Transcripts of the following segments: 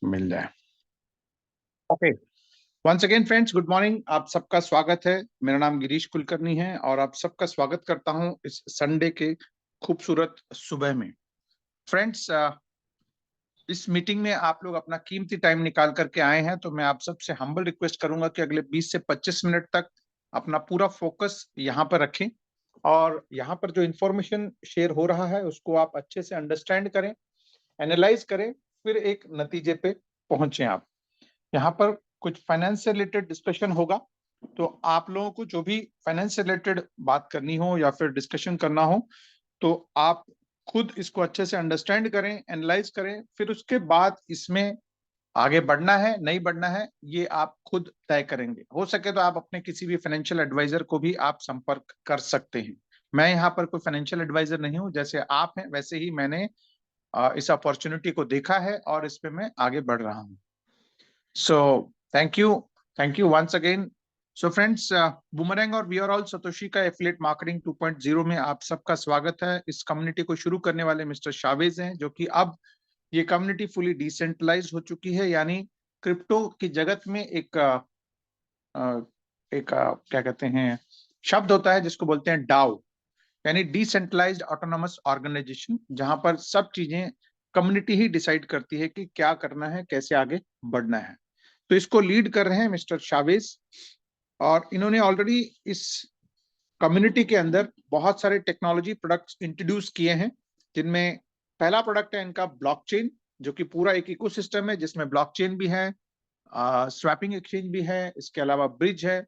मिल जाए। Okay, once again friends, good morning. आप सबका स्वागत है। मेरा नाम गिरीश कुलकर्णी है और आप सबका स्वागत करता हूं इस संडे के खूबसूरत सुबह में। फ्रेंड्स, इस मीटिंग में आप लोग अपना कीमती टाइम निकाल करके आए हैं, तो मैं आप सबसे हम्बल रिक्वेस्ट करूंगा कि अगले 20 से 25 मिनट तक अपना पूरा फोकस यहाँ पर रखें और यहाँ पर जो इंफॉर्मेशन शेयर हो रहा है उसको आप अच्छे से अंडरस्टैंड करें, एनालाइज करें, फिर एक नतीजे पे पहुंचे। आप यहाँ पर कुछ फाइनेंस से रिलेटेड डिस्कशन होगा, तो आप लोगों को जो भी फाइनेंस से रिलेटेड बात करनी हो या फिर डिस्कशन करना हो तो आप खुद इसको अच्छे से अंडरस्टैंड करें, एनालाइज करें, फिर उसके बाद इसमें आगे बढ़ना है नहीं बढ़ना है ये आप खुद तय करेंगे। हो सके तो आप अपने किसी भी फाइनेंशियल एडवाइजर को भी आप संपर्क कर सकते हैं। मैं यहाँ पर कोई फाइनेंशियल एडवाइजर नहीं हूँ, जैसे आप हैं वैसे ही मैंने इस अपॉर्चुनिटी को देखा है और इस पे मैं आगे बढ़ रहा हूँ। So thank you once again. So friends, boomerang और वी आर ऑल सतोशी का एफिलिएट मार्केटिंग 2.0 में आप सबका स्वागत है। इस कम्युनिटी को शुरू करने वाले मिस्टर शावेज हैं, जो कि अब ये कम्युनिटी फुली डिसेंट्रलाइज हो चुकी है, यानी क्रिप्टो की जगत में एक क्या कहते हैं शब्द होता है जिसको बोलते हैं डाओ, यानी डिसेंट्रलाइज्ड ऑटोनोमस ऑर्गेनाइजेशन, जहां पर सब चीजें कम्युनिटी ही डिसाइड करती है कि क्या करना है, कैसे आगे बढ़ना है। तो इसको लीड कर रहे हैं मिस्टर शावेज और इन्होंने ऑलरेडी इस कम्युनिटी के अंदर बहुत सारे टेक्नोलॉजी प्रोडक्ट्स इंट्रोड्यूस किए हैं, जिनमें पहला प्रोडक्ट है इनका ब्लॉकचेन, जो कि पूरा एक इकोसिस्टम है जिसमें ब्लॉकचेन भी है, स्वैपिंग एक्सचेंज भी है, इसके अलावा ब्रिज है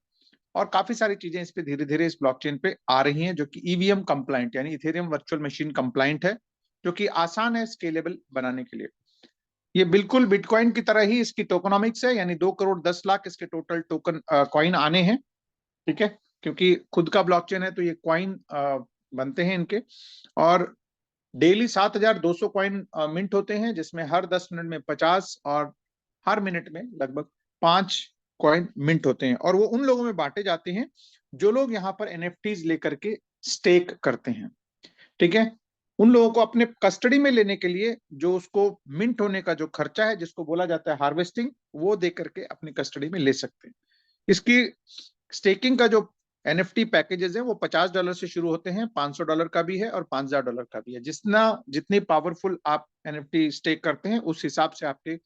और काफी सारी चीजें इस पे धीरे धीरे इस ब्लॉकचेन पे आ रही हैं, जो कि ईवीएम कंप्लाइंट यानी इथेरियम वर्चुअल मशीन कंप्लाइंट है, जो कि आसान है स्केलेबल बनाने के लिए। ये बिल्कुल बिटकॉइन की तरह ही इसकी टोकनॉमिक्स है, यानी 2 करोड़ 10 लाख इसके टोटल टोकन कॉइन आने हैं। ठीक है, क्योंकि खुद का ब्लॉकचेन है तो ये कॉइन बनते हैं इनके, और डेली 7,200 कॉइन मिंट होते हैं, जिसमें हर 10 मिनट में 50 और हर मिनट में लगभग 5 कॉइन मिंट होते हैं, और वो उन लोगों में बांटे जाते हैं जो लोग यहाँ पर एनएफटीज लेकर के स्टेक करते हैं। ठीक है, उन लोगों को अपने कस्टडी में लेने के लिए जो उसको मिंट होने का जो खर्चा है, जिसको बोला जाता है हार्वेस्टिंग, वो दे करके अपनी कस्टडी में ले सकते हैं। इसकी स्टेकिंग का जो एनएफटी पैकेजेस हैं वो $50 से शुरू होते हैं, $500 का भी है और $5,000 का भी है। जितनी पावरफुल आप एनएफटी स्टेक करते हैं उस हिसाब से आपके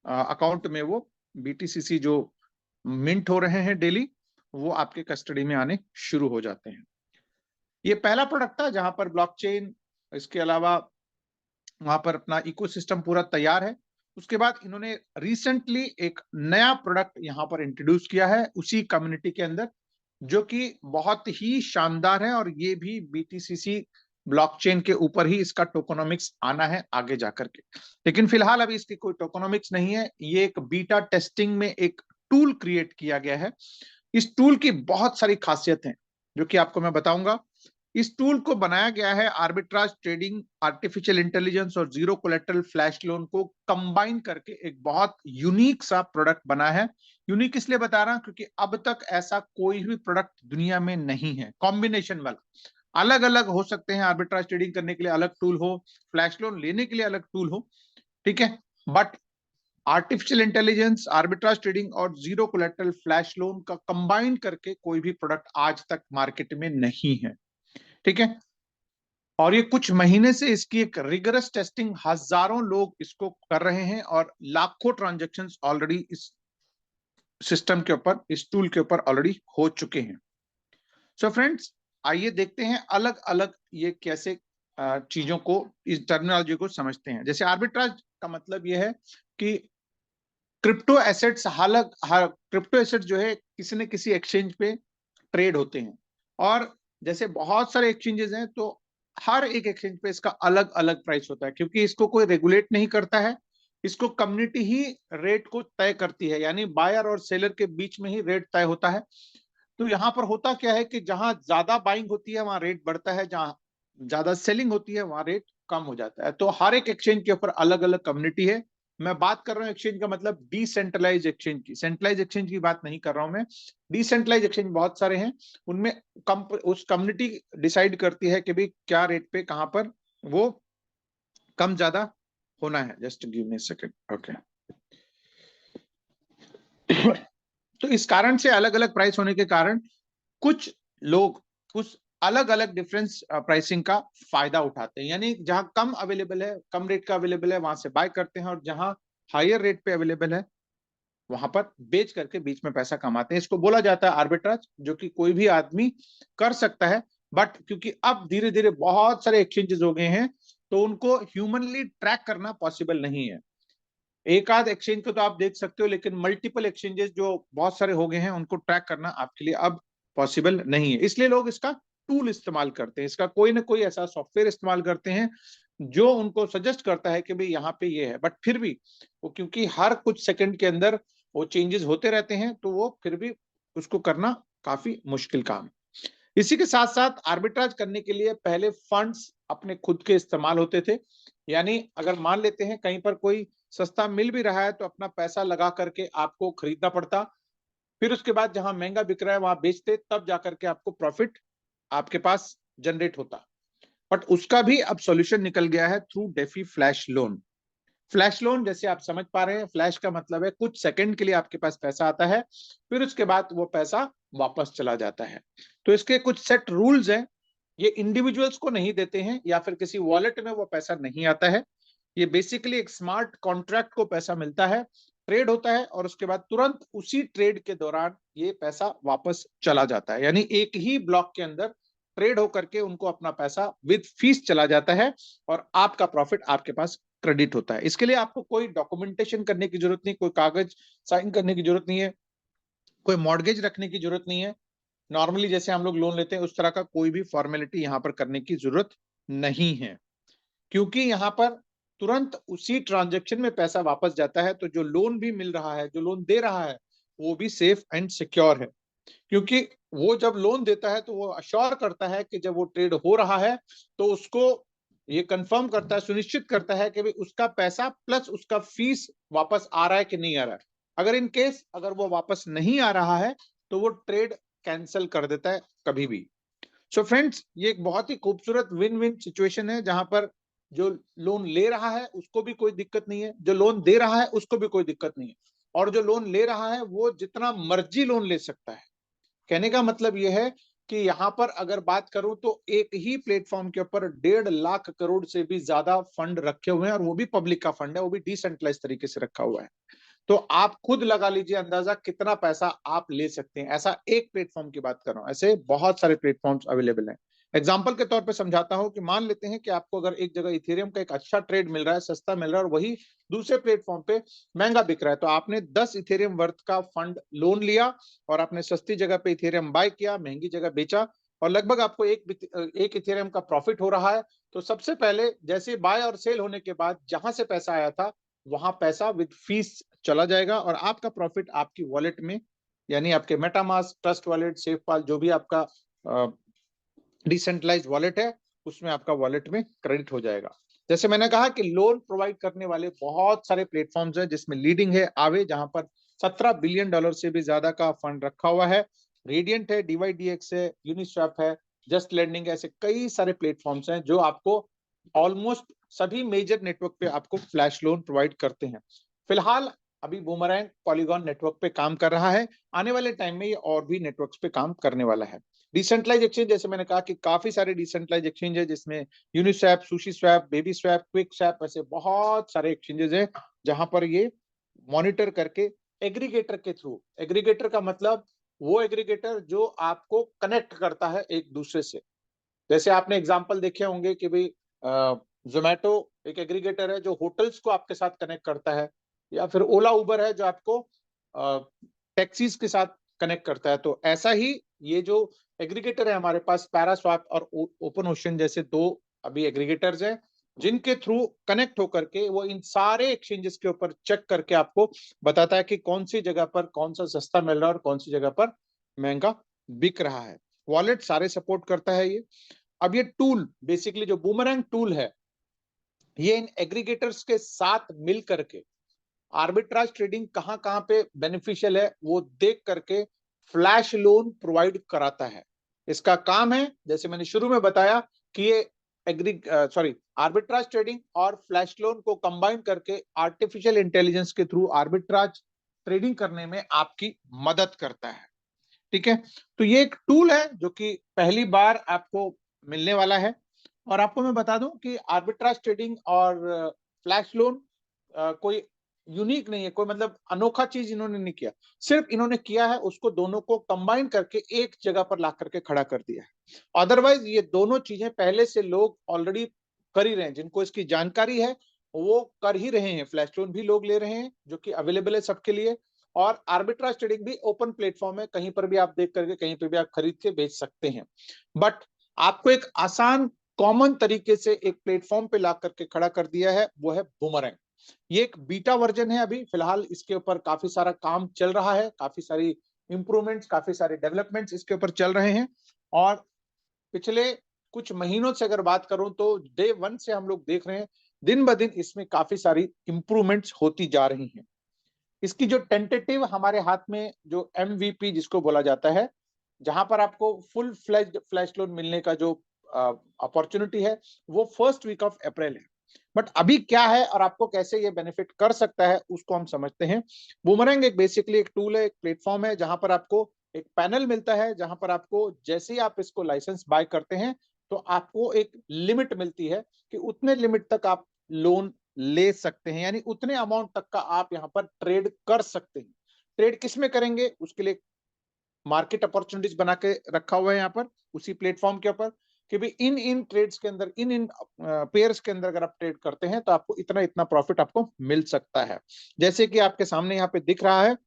अकाउंट में वो बीटीसीसी जो मिंट हो रहे हैं डेली, वो आपके कस्टडी में आने शुरू हो जाते हैं। ये पहला प्रोडक्ट था जहां पर ब्लॉकचेन, इसके अलावा वहां पर अपना इकोसिस्टम पूरा तैयार है। उसके बाद इन्होंने रिसेंटली एक नया प्रोडक्ट यहाँ पर इंट्रोड्यूस किया है उसी कम्युनिटी के अंदर, जो कि बहुत ही शानदार है, और ये भी बीटीसीसी ब्लॉकचेन के ऊपर ही इसका टोकोनॉमिक्स आना है आगे जाकर के। लेकिन फिलहाल अभी इसकी कोई टोकोनॉमिक्स नहीं है। ये एक बीटा टेस्टिंग में एक टूल क्रिएट किया गया है। इस टूल की बहुत सारी खासियत हैं जो कि आपको मैं बताऊंगा। इस टूल को बनाया गया है आर्बिट्राज ट्रेडिंग, आर्टिफिशियल इंटेलिजेंस और जीरो कोलेटरल फ्लैश लोन को कंबाइन करके एक बहुत यूनिक सा प्रोडक्ट बना है। यूनिक इसलिए बता रहा हूं क्योंकि अब तक ऐसा कोई भी प्रोडक्ट दुनिया में नहीं है कॉम्बिनेशन वाला। अलग अलग हो सकते हैं, आर्बिट्राज ट्रेडिंग करने के लिए अलग टूल हो, फ्लैश लोन लेने के लिए अलग टूल हो, ठीक है, but artificial intelligence, arbitrage trading और जीरो कोलेटरल फ्लैश लोन का कंबाइन करके कोई भी प्रोडक्ट आज तक मार्केट में नहीं है। ठीक है, और ये कुछ महीने से इसकी एक रिगरस टेस्टिंग, हजारों लोग इसको कर रहे हैं और लाखों ट्रांजैक्शंस ऑलरेडी इस सिस्टम के ऊपर, इस टूल के ऊपर ऑलरेडी हो चुके हैं। सो फ्रेंड्स, आइए देखते हैं अलग अलग ये कैसे चीजों को, इस टर्मिनोलॉजी को समझते हैं। जैसे आर्बिट्राज का मतलब ये है कि क्रिप्टो एसेट्स, क्रिप्टो एसेट्स जो है किसी न किसी एक्सचेंज पे ट्रेड होते हैं, और जैसे बहुत सारे एक्सचेंजेस हैं तो हर एक एक्सचेंज पे इसका अलग अलग प्राइस होता है, क्योंकि इसको कोई रेगुलेट नहीं करता है। इसको कम्युनिटी ही रेट को तय करती है, यानी बायर और सेलर के बीच में ही रेट तय होता है। तो यहाँ पर होता क्या है कि जहां ज्यादा बाइंग होती है वहां रेट बढ़ता है, जहां ज्यादा सेलिंग होती है वहां रेट कम हो जाता है। तो हर एक एक्सचेंज के ऊपर अलग अलग कम्युनिटी है। मैं बात कर रहा हूँ एक्सचेंज का मतलब डिसेंट्रलाइज एक्सचेंज की, सेंट्रलाइज एक्सचेंज की बात नहीं कर रहा हूं मैं। डिसेंट्रलाइज एक्सचेंज बहुत सारे हैं, उनमें उस कम्युनिटी डिसाइड करती है कि भाई क्या रेट पे कहां पर वो कम ज्यादा होना है। Just give me a second. Okay, तो इस कारण से अलग अलग प्राइस होने के कारण कुछ लोग कुछ अलग अलग डिफरेंस प्राइसिंग का फायदा उठाते हैं, यानी जहां कम अवेलेबल है, कम रेट का अवेलेबल है, वहां से बाय करते हैं, और जहां हायर रेट पे अवेलेबल है वहां पर बेच करके बीच में पैसा कमाते हैं। इसको बोला जाता है आर्बिट्राज, जो कि कोई भी आदमी कर सकता है। बट क्योंकि अब धीरे धीरे बहुत सारे एक्सचेंजेस हो गए हैं, तो उनको ह्यूमनली ट्रैक करना पॉसिबल नहीं है। एक आध एक्सचेंज को तो आप देख सकते हो, लेकिन मल्टीपल एक्सचेंजेस जो बहुत सारे हो गए हैं उनको ट्रैक करना आपके लिए अब पॉसिबल नहीं है। इसलिए लोग इसका टूल इस्तेमाल करते हैं, इसका कोई ना कोई ऐसा सॉफ्टवेयर इस्तेमाल करते हैं जो उनको सजेस्ट करता है कि भाई यहाँ पे ये है। बट फिर भी वो, क्योंकि हर कुछ सेकंड के अंदर वो चेंजेस होते रहते हैं, तो वो फिर भी उसको करना काफी मुश्किल काम है। इसी के साथ साथ आर्बिट्राज करने के लिए पहले फंड्स अपने खुद के इस्तेमाल होते थे, यानी अगर मान लेते हैं कहीं पर कोई सस्ता मिल भी रहा है तो अपना पैसा लगा करके आपको खरीदना पड़ता, फिर उसके बाद जहां महंगा बिक रहा है वहां बेचते, तब जाकर के आपको प्रॉफिट आपके पास जनरेट होता। बट उसका भी अब सॉल्यूशन निकल गया है through DeFi flash loan. Flash loan, जैसे आप समझ पा रहे हैं, फ्लैश का मतलब है कुछ सेकंड के लिए आपके पास पैसा आता है, फिर उसके बाद वो पैसा वापस चला जाता है। तो इसके कुछ सेट रूल्स हैं। ये इंडिविजुअल्स को नहीं देते हैं या फिर किसी वॉलेट में वो पैसा नहीं आता है। ये बेसिकली एक स्मार्ट कॉन्ट्रैक्ट को पैसा मिलता है, ट्रेड होता है, और उसके बाद तुरंत उसी ट्रेड के दौरान ये पैसा वापस चला जाता है। यानी एक ही ब्लॉक के अंदर ट्रेड होकर के उनको अपना पैसा विद फीस चला जाता है, और आपका प्रॉफिट आपके पास क्रेडिट होता है। इसके लिए आपको कोई डॉक्यूमेंटेशन करने की जरूरत नहीं, कोई कागज साइन करने की जरूरत नहीं है, कोई मॉर्गेज रखने की जरूरत नहीं है। नॉर्मली जैसे हम लोग लोन लेते हैं उस तरह का कोई भी फॉर्मेलिटी यहाँ पर करने की जरूरत नहीं है, क्योंकि यहाँ पर तुरंत उसी ट्रांजेक्शन में पैसा वापस जाता है। तो जो लोन भी मिल रहा है, जो लोन दे रहा है, वो भी सेफ एंड सिक्योर है, क्योंकि वो जब लोन देता है तो वो अश्योर करता है कि जब वो ट्रेड हो रहा है तो उसको ये कंफर्म करता है, सुनिश्चित करता है कि भाई उसका पैसा प्लस उसका फीस वापस आ रहा है कि नहीं आ रहा है। अगर इन केस अगर वो वापस नहीं आ रहा है तो वो ट्रेड कैंसिल कर देता है कभी भी। सो फ्रेंड्स, ये एक बहुत ही खूबसूरत विन विन सिचुएशन है, जहां पर जो लोन ले रहा है उसको भी कोई दिक्कत नहीं है, जो लोन दे रहा है उसको भी कोई दिक्कत नहीं है, और जो लोन ले रहा है वो जितना मर्जी लोन ले सकता है। कहने का मतलब यह है कि यहाँ पर अगर बात करूं तो एक ही प्लेटफॉर्म के ऊपर 1.5 लाख करोड़ से भी ज्यादा फंड रखे हुए हैं, और वो भी पब्लिक का फंड है, वो भी डिसेंट्रलाइज तरीके से रखा हुआ है। तो आप खुद लगा लीजिए अंदाजा कितना पैसा आप ले सकते हैं। ऐसा एक प्लेटफॉर्म की बात कर रहा हूं, ऐसे बहुत सारे प्लेटफॉर्म्स अवेलेबल हैं। एग्जाम्पल के तौर पे समझाता हूं कि मान लेते हैं कि आपको अगर एक जगह इथेरियम का एक अच्छा ट्रेड मिल रहा है, सस्ता मिल रहा है, और वही दूसरे प्लेटफॉर्म पे महंगा बिक रहा है, तो आपने 10 इथेरियम वर्थ का फंड लोन लिया और आपने सस्ती जगह पे इथेरियम बाय किया, महंगी जगह बेचा, और लगभग आपको एक इथेरियम का प्रॉफिट हो रहा है। तो सबसे पहले जैसे बाय और सेल होने के बाद जहां से पैसा आया था वहां पैसा विद फीस चला जाएगा, और आपका प्रॉफिट आपकी वॉलेट में, यानी आपके मेटामास्क, ट्रस्ट वॉलेट, सेफपाल, जो भी आपका डिसेंट्रलाइज्ड वॉलेट है, उसमें आपका वॉलेट में क्रेडिट हो जाएगा। जैसे मैंने कहा कि लोन प्रोवाइड करने वाले बहुत सारे प्लेटफॉर्म्स हैं, जिसमें लीडिंग है आवे, जहां पर $17 बिलियन से भी ज्यादा का फंड रखा हुआ है। रेडियंट है, DYDX है, यूनिस्वैप है, जस्ट लैंडिंग, ऐसे कई सारे प्लेटफॉर्म्स हैं जो आपको ऑलमोस्ट सभी मेजर नेटवर्क पे आपको फ्लैश लोन प्रोवाइड करते हैं। फिलहाल अभी बूमरैंग पॉलीगॉन नेटवर्क पे काम कर रहा है, आने वाले टाइम में ये और भी नेटवर्क्स पे काम करने वाला है। डिसेंट्रलाइज एक्सचेंज, जैसे मैंने कहा कि काफी सारे डिसेंट्रलाइज एक्सचेंज है, जिसमें Uniswap, sushi swap, baby swap, quick swap, ऐसे बहुत सारे एक्सचेंजेस हैं जहां पर ये मॉनिटर करके एग्रीगेटर के थ्रू, एग्रीगेटर का मतलब वो एग्रीगेटर जो आपको कनेक्ट करता है एक दूसरे से। जैसे आपने एग्जांपल देखे होंगे कि भाई जोमेटो एक एग्रीगेटर है जो होटल्स को आपके साथ कनेक्ट करता है, या फिर ओला उबर है जो आपको टैक्सीज के साथ कनेक्ट करता है। तो ऐसा ही ये जो एग्रीगेटर है हमारे पास, पैरास्वैप और ओपन ओशन जैसे दो अभी एग्रीगेटर्स हैं, जिनके थ्रू कनेक्ट होकर के वो इन सारे एक्सचेंजेस के ऊपर चेक करके आपको बताता है कि कौन सी जगह पर कौन सा सस्ता मिल रहा है और कौन सी जगह पर महंगा बिक रहा है। वॉलेट सारे सपोर्ट करता है ये। अब ये टूल, बेसिकली जो बूमरैंग टूल है, ये इन एग्रीगेटर्स के साथ मिल करके आर्बिट्राज ट्रेडिंग कहां कहां पे बेनिफिशियल है वो देख करके फ्लैश लोन प्रोवाइड कराता है। इसका काम है, जैसे मैंने शुरू में बताया, कि ये आर्बिट्राज ट्रेडिंग और फ्लैश लोन को कंबाइन करके आर्टिफिशियल इंटेलिजेंस के थ्रू आर्बिट्राज ट्रेडिंग करने में आपकी मदद करता है। ठीक है, तो ये एक टूल है जो कि पहली बार आपको मिलने वाला है। और आपको मैं बता दूं कि आर्बिट्राज ट्रेडिंग और फ्लैश लोन कोई यूनिक नहीं है, कोई मतलब अनोखा चीज इन्होंने नहीं किया। सिर्फ इन्होंने किया है उसको दोनों को कंबाइन करके एक जगह पर ला करके खड़ा कर दिया है। अदरवाइज ये दोनों चीजें पहले से लोग ऑलरेडी कर ही रहे हैं, जिनको इसकी जानकारी है वो कर ही रहे हैं। फ्लैश लोन भी लोग ले रहे हैं जो कि अवेलेबल है सबके लिए। और आर्बिट्राज ट्रेडिंग भी ओपन प्लेटफॉर्म है, कहीं पर भी आप देख करके कहीं पर भी आप खरीद के बेच सकते हैं। बट आपको एक आसान कॉमन तरीके से एक प्लेटफॉर्म पे ला करके खड़ा कर दिया है, वो है बूमरैंग। ये एक बीटा वर्जन है, अभी फिलहाल इसके ऊपर काफी सारा काम चल रहा है, काफी सारी इंप्रूवमेंट्स, काफी सारे डेवलपमेंट्स इसके ऊपर चल रहे हैं। और पिछले कुछ महीनों से अगर बात करूं तो डे 1 से हम लोग देख रहे हैं दिन ब दिन इसमें काफी सारी इंप्रूवमेंट्स होती जा रही हैं। इसकी जो टेंटेटिव हमारे हाथ में जो MVP जिसको बोला जाता है, जहां पर आपको फुल फ्लेज्ड फ्लैश लोन मिलने का जो अपॉर्चुनिटी है, वो फर्स्ट वीक ऑफ अप्रैल है। बट अभी क्या है और आपको कैसे ये बेनिफिट कर सकता है उसको हम समझते हैं। बूमरैंग एक बेसिकली एक टूल है, एक प्लेटफॉर्म है, जहां पर आपको एक पैनल मिलता है, जहां पर आपको जैसे ही आप इसको लाइसेंस बाय करते हैं तो आपको एक लिमिट मिलती है कि उतने लिमिट तक आप लोन ले सकते हैं, यानी उतने अमाउंट तक का आप यहां पर ट्रेड कर सकते हैं। ट्रेड किस में करेंगे उसके लिए मार्केट अपॉर्चुनिटीज बना के रखा हुआ है यहाँ पर उसी प्लेटफॉर्म के ऊपर, कि भाई इन इन ट्रेड्स के अंदर, इन इन पेयर्स के अंदर अगर आप ट्रेड करते हैं तो आपको इतना इतना प्रॉफिट आपको मिल सकता है। जैसे कि आपके सामने यहाँ पे दिख रहा है,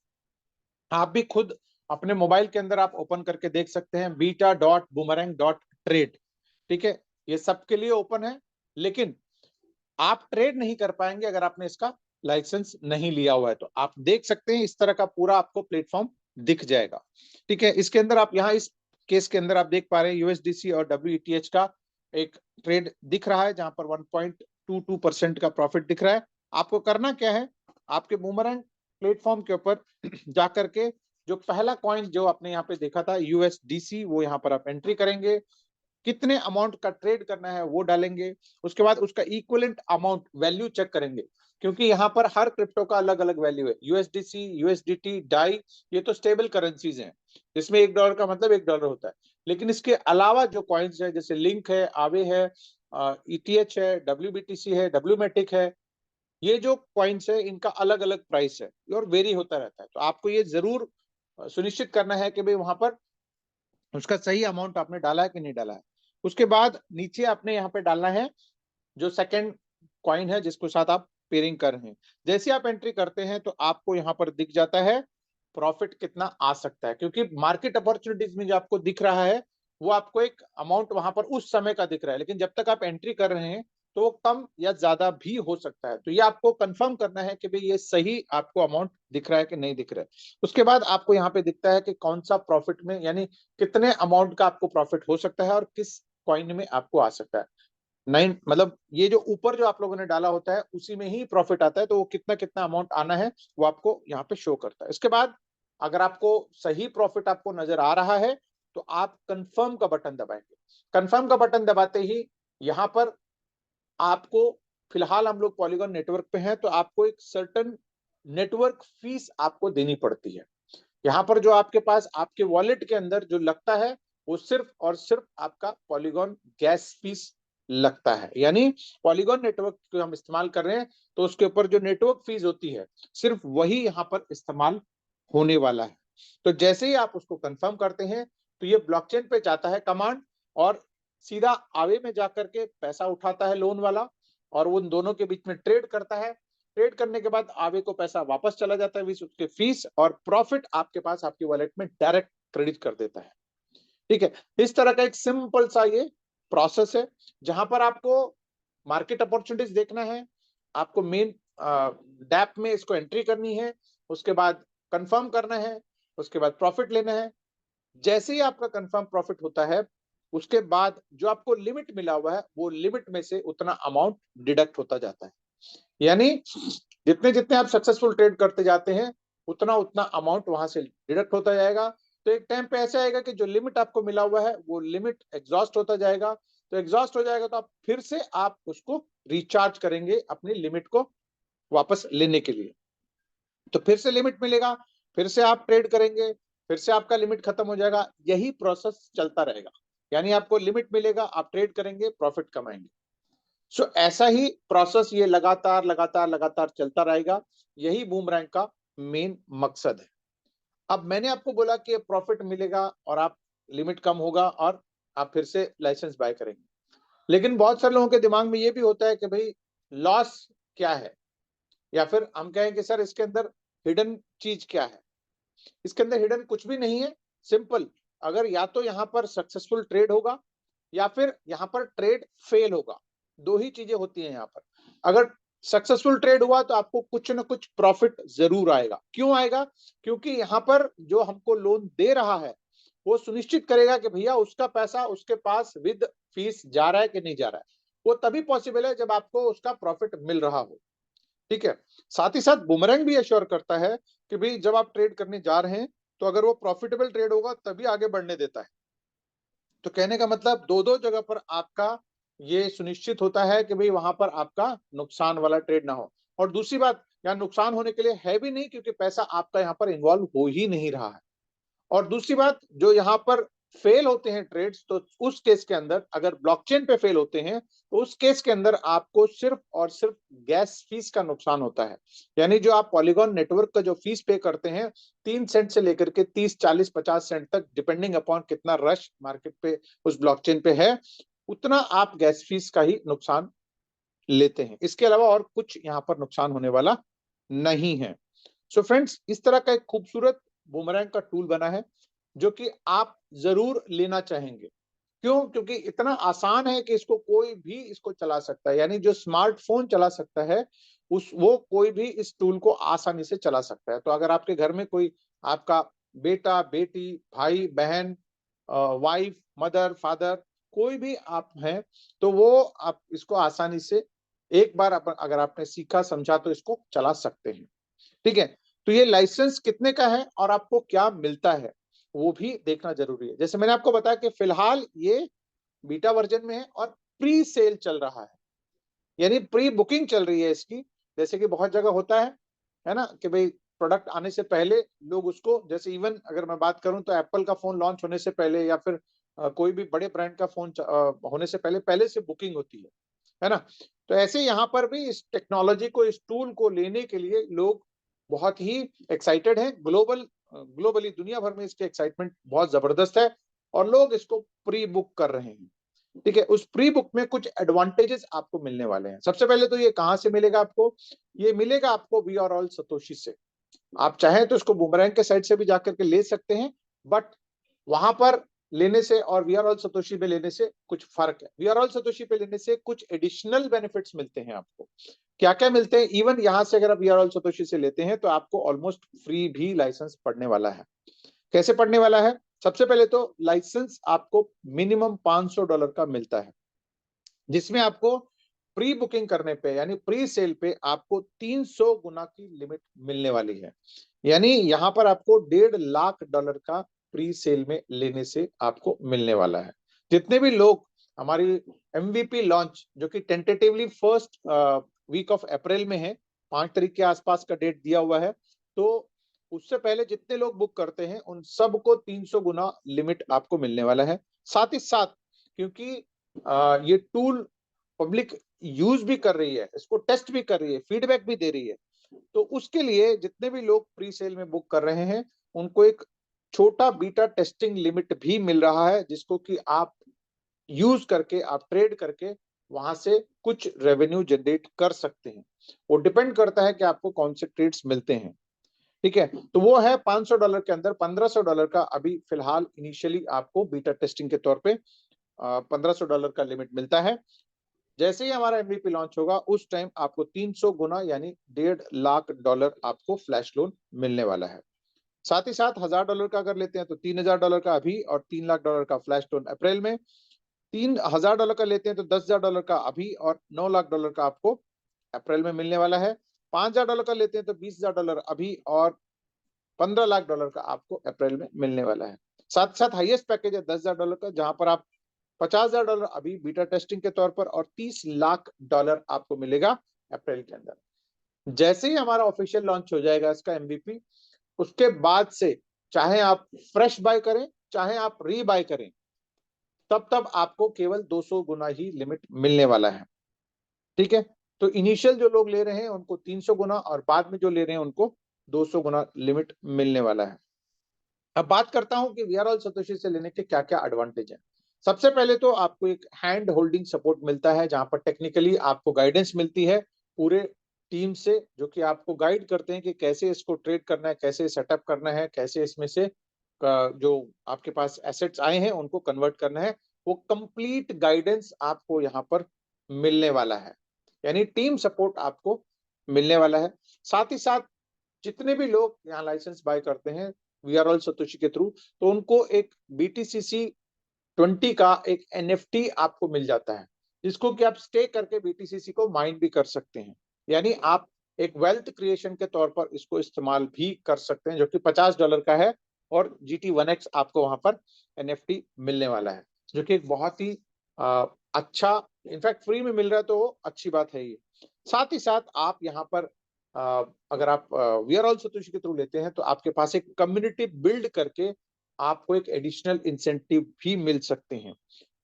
आप भी खुद अपने मोबाइल के अंदर आप ओपन करके देख सकते हैं, beta.boomerang.trade। ठीक है, ये सबके लिए ओपन है, लेकिन आप ट्रेड नहीं कर पाएंगे अगर आपने इसका लाइसेंस नहीं लिया हुआ है। तो आप देख सकते हैं इस तरह का पूरा आपको प्लेटफॉर्म दिख जाएगा। ठीक है, इसके अंदर आप यहाँ इस केस के अंदर आप देख पा रहे हैं USDC और WETH का एक ट्रेड दिख रहा है, जहां पर 1.22% का प्रॉफिट दिख रहा है। आपको करना क्या है, आपके बूमरैंग प्लेटफॉर्म के ऊपर जाकर के जो पहला कॉइन जो आपने यहाँ पे देखा था USDC, वो यहाँ पर आप एंट्री करेंगे, कितने अमाउंट का ट्रेड करना है वो डालेंगे। उसके बाद उसका इक्विवेलेंट अमाउंट वैल्यू चेक करेंगे, क्योंकि यहाँ पर हर क्रिप्टो का अलग अलग वैल्यू है। USDC, USDT, डाई, ये तो स्टेबल करेंसीज हैं, जिसमें $1 का मतलब $1 होता है। लेकिन इसके अलावा जो कॉइन्स है, जैसे लिंक है, आवे है, ETH है, WBTC है, WMATIC है, ये जो कॉइन्स है इनका अलग अलग प्राइस है और वेरी होता रहता है। तो आपको ये जरूर सुनिश्चित करना है कि भाई वहां पर उसका सही अमाउंट आपने डाला है कि नहीं डाला है। उसके बाद नीचे आपने यहाँ पे डालना है जो सेकंड कॉइन है जिसको साथ आप पेयरिंग कर रहे हैं। जैसे आप एंट्री करते हैं तो आपको यहाँ पर दिख जाता है प्रॉफिट कितना आ सकता है, क्योंकि मार्केट अपॉर्चुनिटीज में जो आपको दिख रहा है वो आपको एक अमाउंट वहां पर उस समय का दिख रहा है, लेकिन जब तक आप एंट्री कर रहे हैं तो वो कम या ज्यादा भी हो सकता है। तो ये आपको कंफर्म करना है कि भाई ये सही आपको अमाउंट दिख रहा है कि नहीं दिख रहा है। उसके बाद आपको यहाँ पे दिखता है कि कौन सा प्रॉफिट में, यानी कितने अमाउंट का आपको प्रॉफिट हो सकता है और किस कॉइन में आपको आ सकता है। 9 मतलब ये जो ऊपर जो आप लोगों ने डाला होता है उसी में ही प्रॉफिट आता है, तो वो कितना कितना अमाउंट आना है वो आपको यहाँ पे शो करता है। इसके बाद अगर आपको सही प्रॉफिट आपको नजर आ रहा है तो आप कंफर्म का बटन दबाएंगे। कंफर्म का बटन दबाते ही यहाँ पर आपको, फिलहाल हम लोग पॉलीगॉन नेटवर्क पे हैं तो आपको एक सर्टेन नेटवर्क फीस आपको देनी पड़ती है। यहाँ पर जो आपके पास आपके वॉलेट के अंदर जो लगता है वो सिर्फ और सिर्फ आपका पॉलीगॉन गैस फीस लगता है। यानी पॉलीगॉन नेटवर्क को हम इस्तेमाल कर रहे हैं तो उसके ऊपर जो नेटवर्क फीस होती है सिर्फ वही यहाँ पर इस्तेमाल होने वाला है। तो जैसे ही आप उसको कंफर्म करते हैं तो ये ब्लॉकचेन पे जाता है कमांड और सीधा आवे में जाकर के पैसा उठाता है लोन वाला, और उन दोनों के बीच में ट्रेड करता है। ट्रेड करने के बाद आवे को पैसा वापस चला जाता है, उसके फीस और प्रॉफिट आपके पास आपके वॉलेट में डायरेक्ट क्रेडिट कर देता है। ठीक है, इस तरह का एक सिंपल सा ये प्रोसेस है, जहां पर आपको मार्केट अपॉर्चुनिटीज देखना है, आपको मेन डैप में इसको एंट्री करनी है, उसके बाद कंफर्म करना है, उसके बाद प्रॉफिट लेना है। जैसे ही आपका कंफर्म प्रॉफिट होता है उसके बाद जो आपको लिमिट मिला हुआ है वो लिमिट में से उतना अमाउंट डिडक्ट होता जाता है। यानी जितने जितने आप सक्सेसफुल ट्रेड करते जाते हैं उतना उतना अमाउंट वहां से डिडक्ट होता जाएगा। तो एक टाइम पे ऐसा आएगा कि जो लिमिट आपको मिला हुआ है वो लिमिट एग्जॉस्ट होता जाएगा। तो एग्जॉस्ट हो जाएगा तो आप फिर से आप उसको रिचार्ज करेंगे अपनी लिमिट को वापस लेने के लिए। तो फिर से लिमिट मिलेगा, फिर से आप ट्रेड करेंगे, फिर से आपका लिमिट खत्म हो जाएगा, यही प्रोसेस चलता रहेगा। यानी आपको लिमिट मिलेगा, आप ट्रेड करेंगे, प्रॉफिट कमाएंगे। सो ऐसा ही प्रोसेस ये लगातार लगातार लगातार चलता रहेगा। यही बूमरैंग का मेन मकसद है। अब मैंने आपको बोला कि प्रॉफिट मिलेगा और आप लिमिट कम होगा और आप फिर से लाइसेंस बाय करेंगे। लेकिन बहुत सारे लोगों के दिमाग में ये भी होता है कि भाई लॉस क्या है, या फिर हम कहें कि सर इसके अंदर हिडन चीज क्या है। इसके अंदर हिडन कुछ भी नहीं है, सिंपल। अगर या तो यहाँ पर सक्सेसफुल ट्रेड होगा या फिर यहाँ पर ट्रेड फेल होगा, दो ही चीजें होती हैं यहाँ पर। अगर सक्सेसफुल ट्रेड हुआ तो आपको कुछ ना कुछ प्रॉफिट जरूर आएगा। क्यों आएगा? क्योंकि यहाँ पर जो हमको लोन दे रहा है वो सुनिश्चित करेगा कि भैया उसका पैसा उसके पास विद फीस जा रहा है कि नहीं जा रहा है। वो तभी पॉसिबल है जब आपको उसका प्रॉफिट मिल रहा हो। ठीक है। साथ ही साथ बुमरैंग भी एश्योर करता है कि भाई जब आप ट्रेड करने जा रहे हैं तो अगर वो प्रॉफिटेबल ट्रेड होगा तभी आगे बढ़ने देता है। तो कहने का मतलब दो दो जगह पर आपका ये सुनिश्चित होता है कि भाई वहां पर आपका नुकसान वाला ट्रेड ना हो। और दूसरी बात, यहाँ नुकसान होने के लिए है भी नहीं, क्योंकि पैसा आपका यहाँ पर इन्वॉल्व हो ही नहीं रहा है। और दूसरी बात, जो यहाँ पर फेल होते हैं ट्रेड्स, तो उस केस के अंदर अगर ब्लॉकचेन पे फेल होते हैं तो उस केस के अंदर आपको सिर्फ और सिर्फ गैस फीस का नुकसान होता है। यानी जो आप पॉलीगॉन नेटवर्क का जो फीस पे करते हैं 3 सेंट से लेकर के 30 40 50 सेंट तक, डिपेंडिंग अपॉन कितना रश मार्केट पे उस ब्लॉकचेन पे है, उतना आप गैस फीस का ही नुकसान लेते हैं। इसके अलावा और कुछ यहाँ पर नुकसान होने वाला नहीं है। सो फ्रेंड्स, इस तरह का एक खूबसूरत बूमरैंग का टूल बना है जो कि आप जरूर लेना चाहेंगे। क्यों? क्योंकि इतना आसान है कि इसको कोई भी इसको चला सकता है। यानी जो स्मार्टफोन चला सकता है उस वो कोई भी इस टूल को आसानी से चला सकता है। तो अगर आपके घर में कोई आपका बेटा बेटी भाई बहन वाइफ मदर फादर कोई भी आप हैं, तो वो आप इसको आसानी से एक बार अगर आपने सीखा समझा तो इसको चला सकते हैं। ठीक है। तो ये लाइसेंस कितने का है और आपको क्या मिलता है वो भी देखना जरूरी है। जैसे मैंने आपको बताया कि फिलहाल ये बीटा वर्जन में है और प्री सेल चल रहा है, यानी प्री बुकिंग चल रही है इसकी। जैसे कि बहुत जगह होता है ना, कि भाई प्रोडक्ट आने से पहले लोग उसको, जैसे इवन अगर मैं बात करूं तो एप्पल का फोन लॉन्च होने से पहले या फिर कोई भी बड़े ब्रांड का फोन होने से पहले से बुकिंग होती है ना। तो ऐसे यहाँ पर भी इस टेक्नोलॉजी को, इस टूल को लेने के लिए लोग बहुत ही एक्साइटेड हैं। ग्लोबली दुनिया भर में इसकी एक्साइटमेंट बहुत जबरदस्त है और लोग इसको प्री बुक कर रहे हैं। ठीक है। उस प्री बुक में कुछ एडवांटेजेस आपको मिलने वाले हैं। सबसे पहले तो ये कहां से मिलेगा आपको? ये मिलेगा आपको वी आर ऑल सतोशी से। आप चाहें तो इसको बूमरैंग के साइड से भी जाकर के ले सकते हैं, बट वहां पर लेने से और वी आर ऑल सतोशी पे लेने से कुछ फर्क है। वी आर ऑल सतोशी पे लेने से कुछ एडिशनल बेनिफिट्स मिलते हैं आपको। क्या क्या मिलते हैं? इवन यहां से अगर आप वी आर ऑल सतोशी से लेते हैं तो आपको ऑलमोस्ट फ्री भी लाइसेंस पड़ने वाला है। कैसे पड़ने वाला है? सबसे पहले तो लाइसेंस आपको मिनिमम $500 का मिलता है, जिसमें आपको प्री बुकिंग करने पे यानी प्री सेल पे आपको 300 गुना की लिमिट मिलने वाली है। यानी यहां पर आपको $1.5 लाख का प्री सेल में लेने से आपको मिलने वाला है। जितने भी लोग हमारी एमवीपी लॉन्च, जो कि tentatively first week of April में है, 5 तारीख के आसपास का डेट दिया हुआ है, तो उससे पहले जितने लोग बुक करते हैं उन सबको 300 गुना लिमिट आपको मिलने वाला है। साथ ही साथ, क्योंकि ये टूल पब्लिक यूज भी कर रही है, इसको टेस्ट भी कर रही है, फीडबैक भी दे रही है, तो उसके लिए जितने भी लोग प्री सेल में बुक कर रहे हैं उनको एक छोटा बीटा टेस्टिंग लिमिट भी मिल रहा है, जिसको कि आप यूज करके, आप ट्रेड करके वहां से कुछ रेवेन्यू जनरेट कर सकते हैं। वो डिपेंड करता है कि आपको कौन से ट्रेड्स मिलते हैं। ठीक है। तो वो है $500 के अंदर $1500 का अभी फिलहाल इनिशियली आपको बीटा टेस्टिंग के तौर पे $1500 का लिमिट मिलता है। जैसे ही हमारा एमवीपी लॉन्च होगा उस टाइम आपको 300 गुना यानी $1.5 लाख आपको फ्लैश लोन मिलने वाला है। साथ ही साथ $1000 का अगर लेते हैं तो $3000 का अभी और $3 लाख का फ्लैश लोन अप्रैल में। $3000 का लेते हैं तो $10,000 का अभी और $9 लाख का आपको अप्रैल में मिलने वाला है। $5000 का लेते हैं तो $20,000 अभी और $15 लाख का आपको अप्रैल में मिलने वाला है। साथ साथ हाईएस्ट पैकेज है $10,000 का, जहां पर आप $50,000 अभी बीटा टेस्टिंग के तौर पर और $30 लाख आपको मिलेगा अप्रैल के अंदर। जैसे ही हमारा ऑफिशियल लॉन्च हो जाएगा इसका एमवीपी, उसके बाद से चाहे आप फ्रेश बाय करें, चाहे आप री बाय करें, तब आपको केवल 200 गुना ही लिमिट मिलने वाला है। ठीक है, तो इनिशियल जो लोग ले रहे हैं उनको 300 गुना और बाद में जो ले रहे हैं उनको 200 गुना लिमिट मिलने वाला है। अब बात करता हूं कि वी आर ऑल सतोशी से लेने के क्या क्या एडवांटेज है। सबसे पहले तो आपको एक हैंड होल्डिंग सपोर्ट मिलता है, जहां पर टेक्निकली आपको गाइडेंस मिलती है पूरे टीम से, जो कि आपको गाइड करते हैं कि कैसे इसको ट्रेड करना है, कैसे सेटअप करना है, कैसे इसमें से जो आपके पास एसेट्स आए हैं उनको कन्वर्ट करना है। वो कंप्लीट गाइडेंस आपको यहाँ पर मिलने वाला है, यानी टीम सपोर्ट आपको मिलने वाला है। साथ ही साथ जितने भी लोग यहाँ लाइसेंस बाय करते हैं वी आर ऑल सतोशी के थ्रू, तो उनको एक BTCC 20 का एक NFT आपको मिल जाता है, जिसको कि आप स्टे करके BTCC को माइंड भी कर सकते हैं। यानी आप एक वेल्थ क्रिएशन के तौर पर इसको इस्तेमाल भी कर सकते हैं, जो कि $50 का है, और GT1X आपको वहां पर NFT मिलने वाला है, जो कि एक बहुत ही अच्छा, इनफैक्ट फ्री में मिल रहा है तो अच्छी बात है ये। साथ ही साथ आप यहाँ पर अगर आप वी आर ऑल सतोशी के थ्रू लेते हैं तो आपके पास एक कम्युनिटी बिल्ड करके आपको एक एडिशनल इंसेंटिव भी मिल सकते हैं।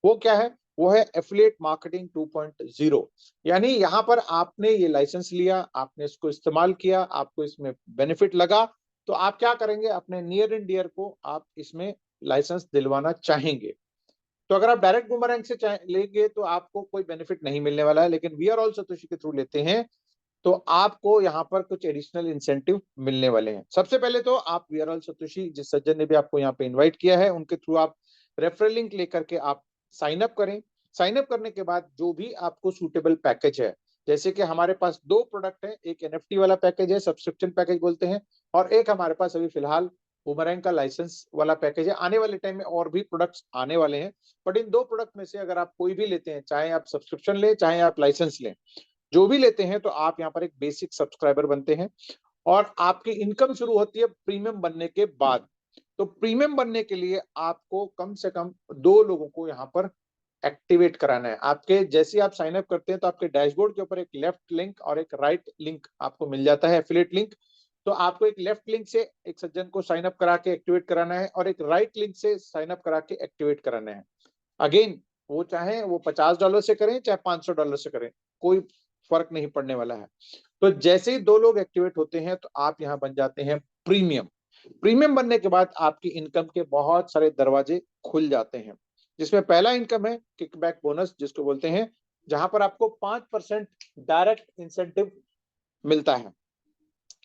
वो क्या है? वो है एफिलिएट मार्केटिंग 2.0। यानी यहाँ पर आपने ये लाइसेंस लिया, आपने इसको इस्तेमाल किया, आपको इसमें बेनिफिट लगा, तो आप क्या करेंगे? अपने नियर एंड डियर को आप इसमें लाइसेंस दिलवाना चाहेंगे। तो अगर आप डायरेक्ट बूमरैंग से लेंगे तो आपको कोई बेनिफिट नहीं मिलने वाला है, लेकिन वी आर ऑल सतोशी के थ्रू लेते हैं तो आपको यहाँ पर कुछ एडिशनल इंसेंटिव मिलने वाले हैं। सबसे पहले तो आप वी आर ऑल सतोशी, जिस सज्जन ने भी आपको यहाँ पे इनवाइट किया है, उनके थ्रू आप रेफरल लिंक लेकर के आप साइन अप करें। साइन अप करने के बाद जो भी आपको सूटेबल पैकेज है, जैसे कि हमारे पास 2 प्रोडक्ट है, एक NFT वाला पैकेज है, सब्सक्रिप्शन पैकेज बोलते हैं, और एक हमारे पास अभी फिलहाल बूमरैंग का लाइसेंस वाला पैकेज है। आने वाले टाइम में और भी प्रोडक्ट्स आने वाले हैं, बट इन 2 प्रोडक्ट में से अगर आप कोई भी लेते हैं, चाहे आप सब्सक्रिप्शन लें चाहे आप लाइसेंस लें, जो भी लेते हैं, तो आप यहाँ पर एक बेसिक सब्सक्राइबर बनते हैं और आपकी इनकम शुरू होती है प्रीमियम बनने के बाद। तो प्रीमियम बनने के लिए आपको कम से कम 2 लोगों को यहाँ पर एक्टिवेट कराना है। आपके जैसे आप साइन अप करते हैं तो आपके डैशबोर्ड के ऊपर एक लेफ्ट लिंक और एक राइट लिंक आपको मिल जाता है, एफिलिएट लिंक। तो आपको एक लेफ्ट लिंक से एक सज्जन को साइन अप करा के एक्टिवेट कराना है और एक राइट लिंक से साइन अप करा के एक्टिवेट कराना है। अगेन, वो चाहे वो $50 से करें चाहे $500 से करें, कोई फर्क नहीं पड़ने वाला है। तो जैसे ही 2 लोग एक्टिवेट होते हैं तो आप यहाँ बन जाते हैं प्रीमियम। प्रीमियम बनने के बाद आपकी इनकम के बहुत सारे दरवाजे खुल जाते हैं, जिसमें पहला इनकम है किकबैक बोनस, जिसको बोलते हैं, जहां पर आपको 5% डायरेक्ट इंसेंटिव मिलता है,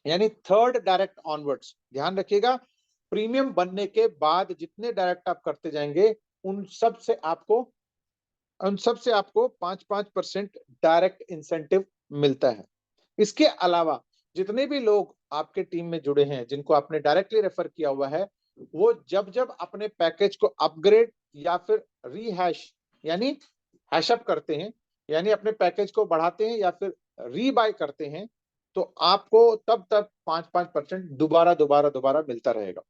यानी थर्ड डायरेक्ट ऑनवर्ड्स। ध्यान रखिएगा, प्रीमियम बनने के बाद जितने डायरेक्ट आप करते जाएंगे उन सब से आपको 5-5% डायरेक्ट इंसेंटिव मिलता है। इसके अलावा जितने भी लोग आपके टीम में जुड़े हैं, जिनको आपने डायरेक्टली रेफर किया हुआ है, वो जब जब अपने पैकेज को अपग्रेड या फिर रीहैश यानी हैशअप करते हैं, यानी अपने पैकेज को बढ़ाते हैं या फिर रीबाय करते हैं, तो आपको तब तक 5-5% दोबारा दोबारा दोबारा मिलता रहेगा।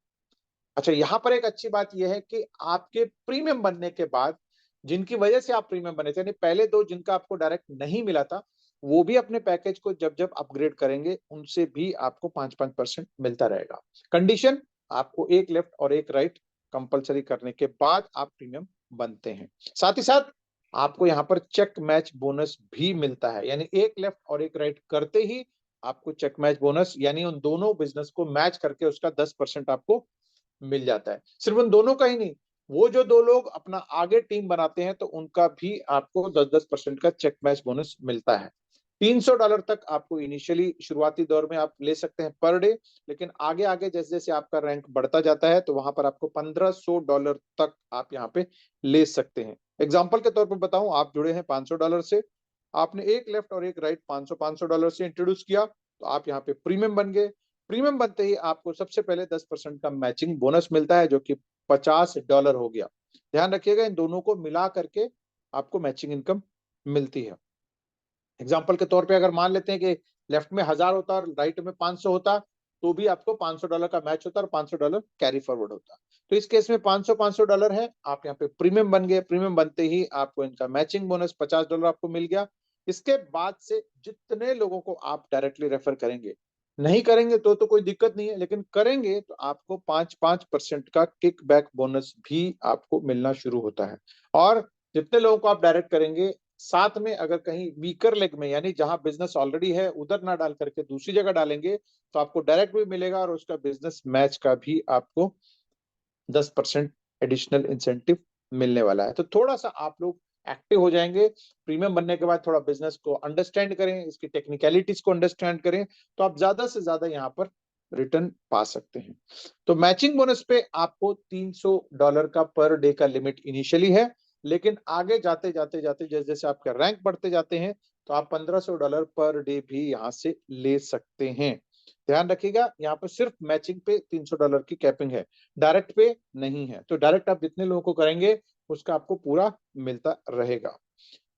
अच्छा, यहाँ पर एक अच्छी बात यह है कि आपके प्रीमियम बनने के बाद, जिनकी वजह से आप प्रीमियम बने थे, यानी पहले 2 जिनका आपको डायरेक्ट नहीं मिला था, वो भी अपने पैकेज को जब जब अपग्रेड करेंगे, उनसे भी आपको 5-5% मिलता रहेगा। कंडीशन, आपको एक लेफ्ट और एक राइट कंपलसरी करने के बाद आप प्रीमियम बनते हैं। साथ ही साथ आपको यहाँ पर चेक मैच बोनस भी मिलता है, यानी एक लेफ्ट और एक राइट करते ही आपको चेक मैच बोनस, यानी उन दोनों बिजनेस को मैच करके उसका 10% आपको मिल जाता है। सिर्फ उन दोनों का ही नहीं, वो जो 2 लोग अपना आगे टीम बनाते हैं तो उनका भी आपको 10-10% का चेक मैच बोनस मिलता है। $300 तक आपको इनिशियली शुरुआती दौर में आप ले सकते हैं पर डे, लेकिन आगे आगे जैसे जैसे आपका रैंक बढ़ता जाता है तो वहां पर आपको $1500 तक आप यहाँ पे ले सकते हैं। एग्जाम्पल के तौर पर बताऊं, आप जुड़े हैं $500 से, आपने एक लेफ्ट और एक राइट $500 से इंट्रोड्यूस किया, तो आप यहाँ पे प्रीमियम बन गए। प्रीमियम बनते ही आपको सबसे पहले 10% का मैचिंग बोनस मिलता है, जो कि $50 हो गया। ध्यान रखिएगा, इन दोनों को मिला करके आपको मैचिंग इनकम मिलती है। एग्जाम्पल के तौर पे अगर मान लेते हैं कि लेफ्ट में 1000 होता और राइट में 500 होता, तो भी आपको $500 का मैच होता और $500 कैरी फॉरवर्ड होता। तो इस केस में $500 है, आप यहाँ पे प्रीमियम बन गए। प्रीमियम बनते ही आपको इनका मैचिंग बोनस $50 आपको मिल गया। इसके बाद से जितने लोगों को आप डायरेक्टली रेफर करेंगे, नहीं करेंगे तो कोई दिक्कत नहीं है, लेकिन करेंगे तो आपको 5% का किक बैक बोनस भी आपको मिलना शुरू होता है। और जितने लोगों को आप डायरेक्ट करेंगे, साथ में अगर कहीं वीकर लेग में, यानी जहां बिजनेस ऑलरेडी है उधर ना डाल करके दूसरी जगह डालेंगे, तो आपको डायरेक्ट भी मिलेगा और उसका बिजनेस मैच का भी आपको 10% एडिशनल इंसेंटिव मिलने वाला है। तो थोड़ा सा आप लोग एक्टिव हो जाएंगे। प्रीमियम बनने के बाद थोड़ा बिजनेस को अंडरस्टैंड करें, इसकी टेक्निकलिटीज को अंडरस्टैंड करें, तो आप ज्यादा से ज्यादा यहाँ पर रिटर्न पा सकते हैं। तो मैचिंग बोनस पे आपको $300 का पर डे का लिमिट इनिशियली है, लेकिन आगे जाते जाते जाते जैसे जैसे आपका रैंक बढ़ते जाते हैं, तो आप $1500 पर डे भी यहाँ से ले सकते हैं। ध्यान रखिएगा, यहाँ पर सिर्फ मैचिंग पे $300 की कैपिंग है, डायरेक्ट पे नहीं है। तो डायरेक्ट आप जितने लोगों को करेंगे उसका आपको पूरा मिलता रहेगा।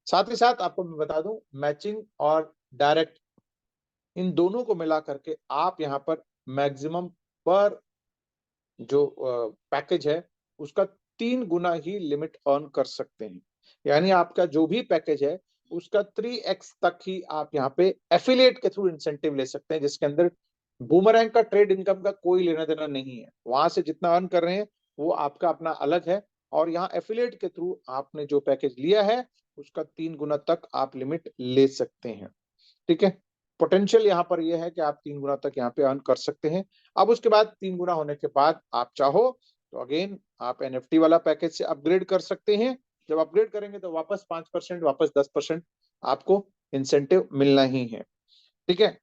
साथ ही साथ आपको मैं बता दूं, मैचिंग और डायरेक्ट इन दोनों को मिला करके आप यहाँ पर मैक्सिमम पर जो पैकेज है उसका 3 गुना ही लिमिट अर्न कर सकते हैं। यानी आपका जो भी पैकेज है उसका 3x तक ही आप यहाँ पे एफिलिएट के थ्रू इंसेंटिव ले सकते हैं, जिसके अंदर बूमरैंक का ट्रेड इनकम का कोई लेना देना नहीं है। वहां से जितना अर्न कर रहे हैं वो आपका अपना अलग है, और यहाँ एफिलिएट के थ्रू आपने जो पैकेज लिया है उसका 3 गुना तक आप लिमिट ले सकते हैं। ठीक है, पोटेंशियल यहाँ पर यह है कि आप 3 गुना तक यहाँ पे अर्न कर सकते हैं। अब उसके बाद 3 गुना होने के बाद आप चाहो तो अगेन आप एनएफटी वाला पैकेज से अपग्रेड कर सकते हैं। जब अपग्रेड करेंगे तो वापस 5%, वापस 10% आपको इंसेंटिव मिलना ही है। ठीक है,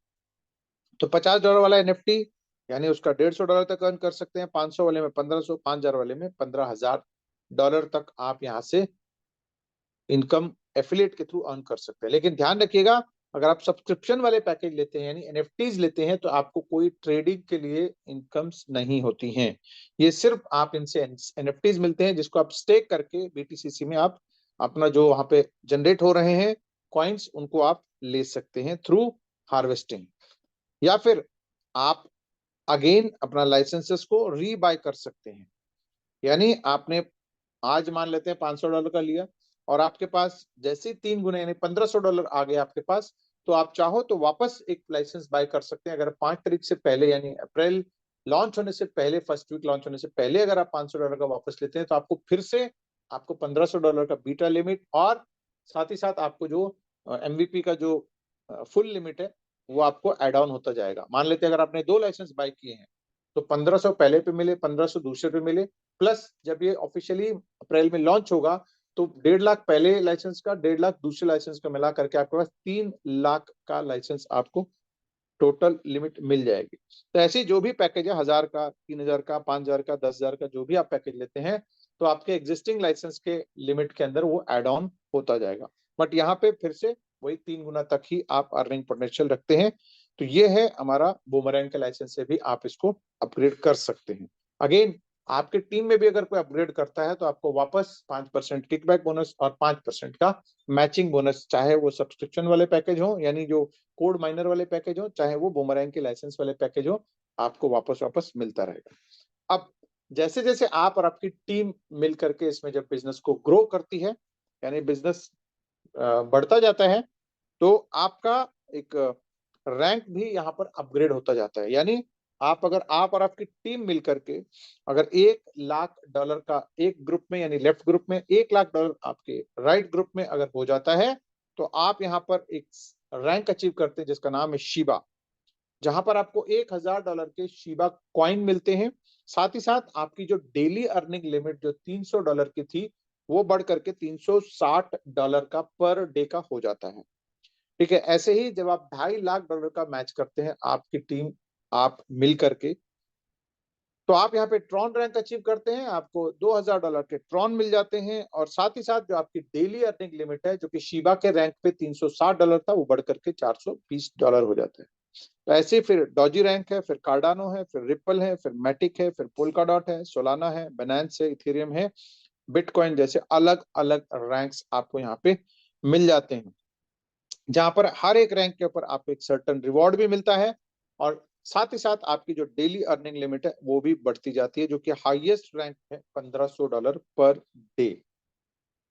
तो $50 वाला एनएफटी यानी उसका $150 तक अर्न कर सकते हैं, 500 वाले में 1500, 5000 वाले में $15,000 तक आप यहाँ से इनकम एफिलिएट के थ्रू अर्न कर सकते हैं। लेकिन ध्यान रखिएगा, अगर आप सब्सक्रिप्शन वाले पैकेज लेते हैं यानी एनएफटीज लेते हैं, तो आपको कोई ट्रेडिंग के लिए इनकम्स नहीं होती हैं। ये सिर्फ आप इनसे एनएफटीज मिलते हैं जिसको आप स्टेक करके बीटीसीसी में आप अपना जो वहां पे जनरेट हो रहे हैं कॉइन्स, उनको आप ले सकते हैं थ्रू हार्वेस्टिंग। या फिर आप अगेन अपना लाइसेंसेस को रीबाय कर सकते हैं। यानी आपने आज मान लेते हैं $500 का लिया, और आपके पास जैसे ही 3 गुना यानी $1500 आ गए आपके पास, तो आप चाहो तो वापस एक लाइसेंस बाय कर सकते हैं। अगर 5 तारीख से पहले यानी अप्रैल लॉन्च होने से पहले, फर्स्ट वीक लॉन्च होने से पहले अगर आप $500 का वापस लेते हैं, तो आपको फिर से आपको $1500 का बीटा लिमिट, और साथ ही साथ आपको जो एमवीपी का जो फुल लिमिट है वो आपको एड ऑन होता जाएगा। मान लेते हैं अगर आपने 2 लाइसेंस बाय किए हैं, तो 1500 पहले पे मिले, 1500 दूसरे पे मिले, प्लस जब ये ऑफिशियली अप्रैल में लॉन्च होगा तो 1.5 लाख पहले लाइसेंस का, 1.5 लाख दूसरे लाइसेंस का मिला करके आपके पास 3 लाख का लाइसेंस आपको टोटल लिमिट मिल जाएगी। तो ऐसे जो भी पैकेज है, 1000 का, 3000 का, 5000 का, 10,000 का, जो भी आप पैकेज लेते हैं, तो आपके एग्जिस्टिंग लाइसेंस के लिमिट के अंदर वो एड ऑन होता जाएगा। बट यहाँ पे फिर से वही 3 गुना तक ही आप अर्निंग पोटेंशियल रखते हैं। तो ये है हमारा बूमरैंग के लाइसेंस से भी आप इसको अपग्रेड कर सकते हैं। अगेन आपके टीम में भी अगर कोई अपग्रेड करता है तो आपको वापस 5% किकबैक बोनस और 5% का मैचिंग बोनस, चाहे वो सब्सक्रिप्शन वाले पैकेज हो यानी जो कोड माइनर वाले पैकेज हो, चाहे वो बूमरैंग के लाइसेंस वाले पैकेज हो, आपको वापस वापस मिलता रहेगा। अब जैसे जैसे आप और आपकी टीम मिल करके इसमें जब बिजनेस को ग्रो करती है, यानी बिजनेस बढ़ता जाता है, तो आपका एक रैंक भी यहाँ पर अपग्रेड होता जाता है। यानी आप और आपकी टीम मिलकर के अगर $1 लाख का एक ग्रुप में यानी लेफ्ट ग्रुप में, $1 लाख आपके राइट ग्रुप में अगर हो जाता है, तो आप यहाँ पर एक रैंक अचीव करते हैं जिसका नाम है शीबा, जहां पर आपको $1000 के शीबा कॉइन मिलते हैं। साथ ही साथ आपकी जो डेली अर्निंग लिमिट जो $300 की थी, वो बढ़ करके $360 का पर डे का हो जाता है। ठीक है, ऐसे ही जब आप $2.5 लाख का मैच करते हैं आपकी टीम, आप मिल करके, तो आप यहाँ पे ट्रॉन रैंक अचीव करते हैं, आपको $2000 के ट्रॉन मिल जाते हैं, और साथ ही साथ जो आपकी डेली अर्निंग लिमिट है जो कि शीबा के रैंक पे $360 था, वो बढ़ करके $420 हो जाता है। तो ऐसे फिर डॉजी रैंक है, फिर कार्डानो है, फिर रिपल है, फिर मैटिक है, फिर पोल्काडॉट है, सोलाना है, बनांस है, इथेरियम है, बिटकॉइन, जैसे अलग अलग रैंक्स आपको यहाँ पे मिल जाते हैं, जहां पर हर एक रैंक के ऊपर आपको एक सर्टेन रिवॉर्ड भी मिलता है, और साथ ही साथ आपकी जो डेली अर्निंग लिमिट है वो भी बढ़ती जाती है, जो कि हाईएस्ट रैंक है $1500 पर डे।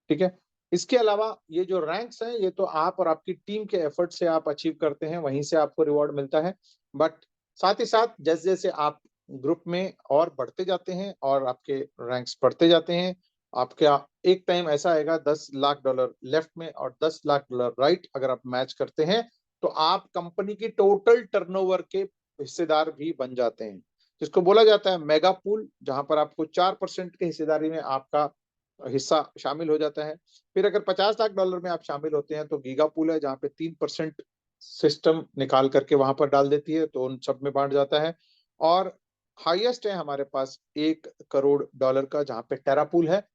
ठीक है, इसके अलावा ये जो रैंक्स हैं ये तो आप और आपकी टीम के एफर्ट से आप अचीव करते हैं, वहीं से आपको रिवॉर्ड मिलता है। बट साथ ही साथ जैसे जैसे आप ग्रुप में और बढ़ते जाते हैं और आपके रैंक्स बढ़ते जाते हैं, आपका एक टाइम ऐसा आएगा $10 लाख लेफ्ट में और $10 लाख राइट अगर आप मैच करते हैं, तो आप कंपनी की टोटल टर्नओवर के हिस्सेदार भी बन जाते हैं, जिसको बोला जाता है मेगा पूल, जहां पर आपको 4% के हिस्सेदारी में आपका हिस्सा शामिल हो जाता है। फिर अगर $50 लाख में आप शामिल होते हैं तो गीगा पूल है, जहाँ पे 3% सिस्टम निकाल करके वहां पर डाल देती है, तो उन सब में बांट जाता है। और हाईएस्ट है हमारे पास $1 करोड़ का, जहाँ पे टेरा पूल है।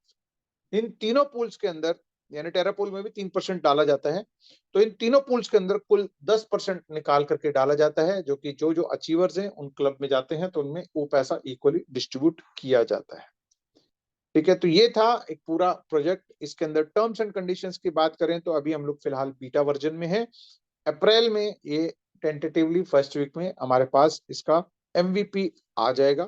इन तीनों पूल्स के अंदर, यानी टेरा पूल में भी 3% डाला जाता है, तो इन तीनों पूल्स के अंदर कुल 10% निकाल करके डाला जाता है, जो कि जो जो अचीवर्स हैं उन क्लब में जाते हैं, तो उनमें वो पैसा इक्वली डिस्ट्रीब्यूट किया जाता है। ठीक है, तो ये था एक पूरा प्रोजेक्ट। इसके अंदर टर्म्स एंड कंडीशंस की बात करें तो अभी हम लोग फिलहाल बीटा वर्जन में है। अप्रैल में ये टेंटेटिवली फर्स्ट वीक में हमारे पास इसका एमवीपी आ जाएगा।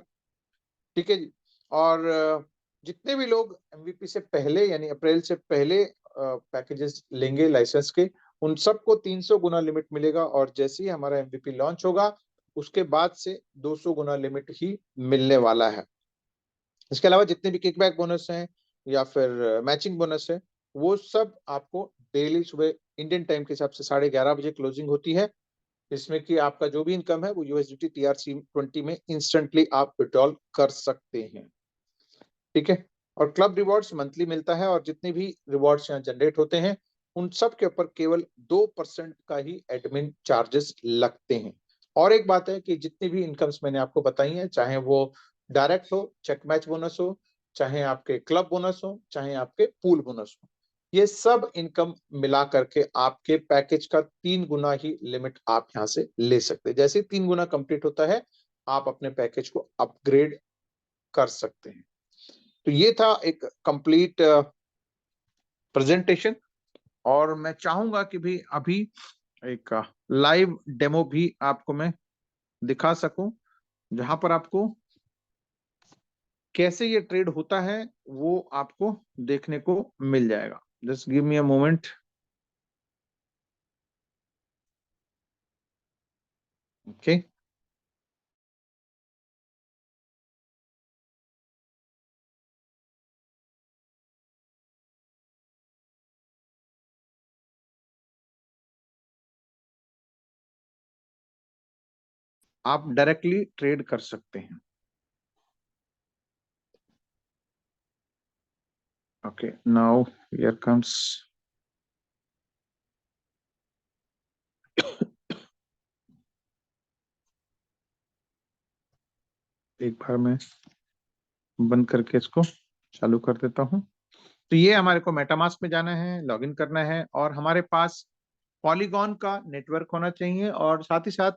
ठीक है जी। और जितने भी लोग एमवीपी से पहले यानी अप्रैल से पहले पैकेजेस लेंगे लाइसेंस के, उन सबको 300 गुना लिमिट मिलेगा, और जैसे ही हमारा एमवीपी लॉन्च होगा उसके बाद से 200 गुना लिमिट ही मिलने वाला है। इसके अलावा जितने भी किकबैक बोनस हैं या फिर मैचिंग बोनस है, वो सब आपको डेली सुबह इंडियन टाइम के हिसाब से 11:30 बजे क्लोजिंग होती है, जिसमें कि आपका जो भी इनकम है वो यूएसडीटी TRC20 में इंस्टेंटली आप विड्रॉल कर सकते हैं। ठीक है, और क्लब रिवॉर्ड्स मंथली मिलता है, और जितने भी रिवॉर्ड्स यहाँ जनरेट होते हैं उन सब के ऊपर केवल 2% का ही एडमिन चार्जेस लगते हैं। और एक बात है कि जितनी भी इनकम्स मैंने आपको बताई हैं, चाहे वो डायरेक्ट हो, चेक मैच बोनस हो, चाहे आपके क्लब बोनस हो, चाहे आपके पूल बोनस हो, ये सब इनकम मिला करके आपके पैकेज का 3 गुना ही लिमिट आप यहाँ से ले सकते हैं। जैसे 3 गुना कंप्लीट होता है, आप अपने पैकेज को अपग्रेड कर सकते हैं। तो ये था एक कंप्लीट प्रेजेंटेशन, और मैं चाहूंगा कि भी अभी एक लाइव डेमो भी आपको मैं दिखा सकूं, जहां पर आपको कैसे ये ट्रेड होता है वो आपको देखने को मिल जाएगा। Just give me a moment. Okay, आप डायरेक्टली ट्रेड कर सकते हैं। Okay, now here comes. एक बार मैं बंद करके इसको चालू कर देता हूं। तो ये हमारे को मेटामास्क में जाना है, लॉगिन करना है, और हमारे पास पॉलीगॉन का नेटवर्क होना चाहिए, और साथ ही साथ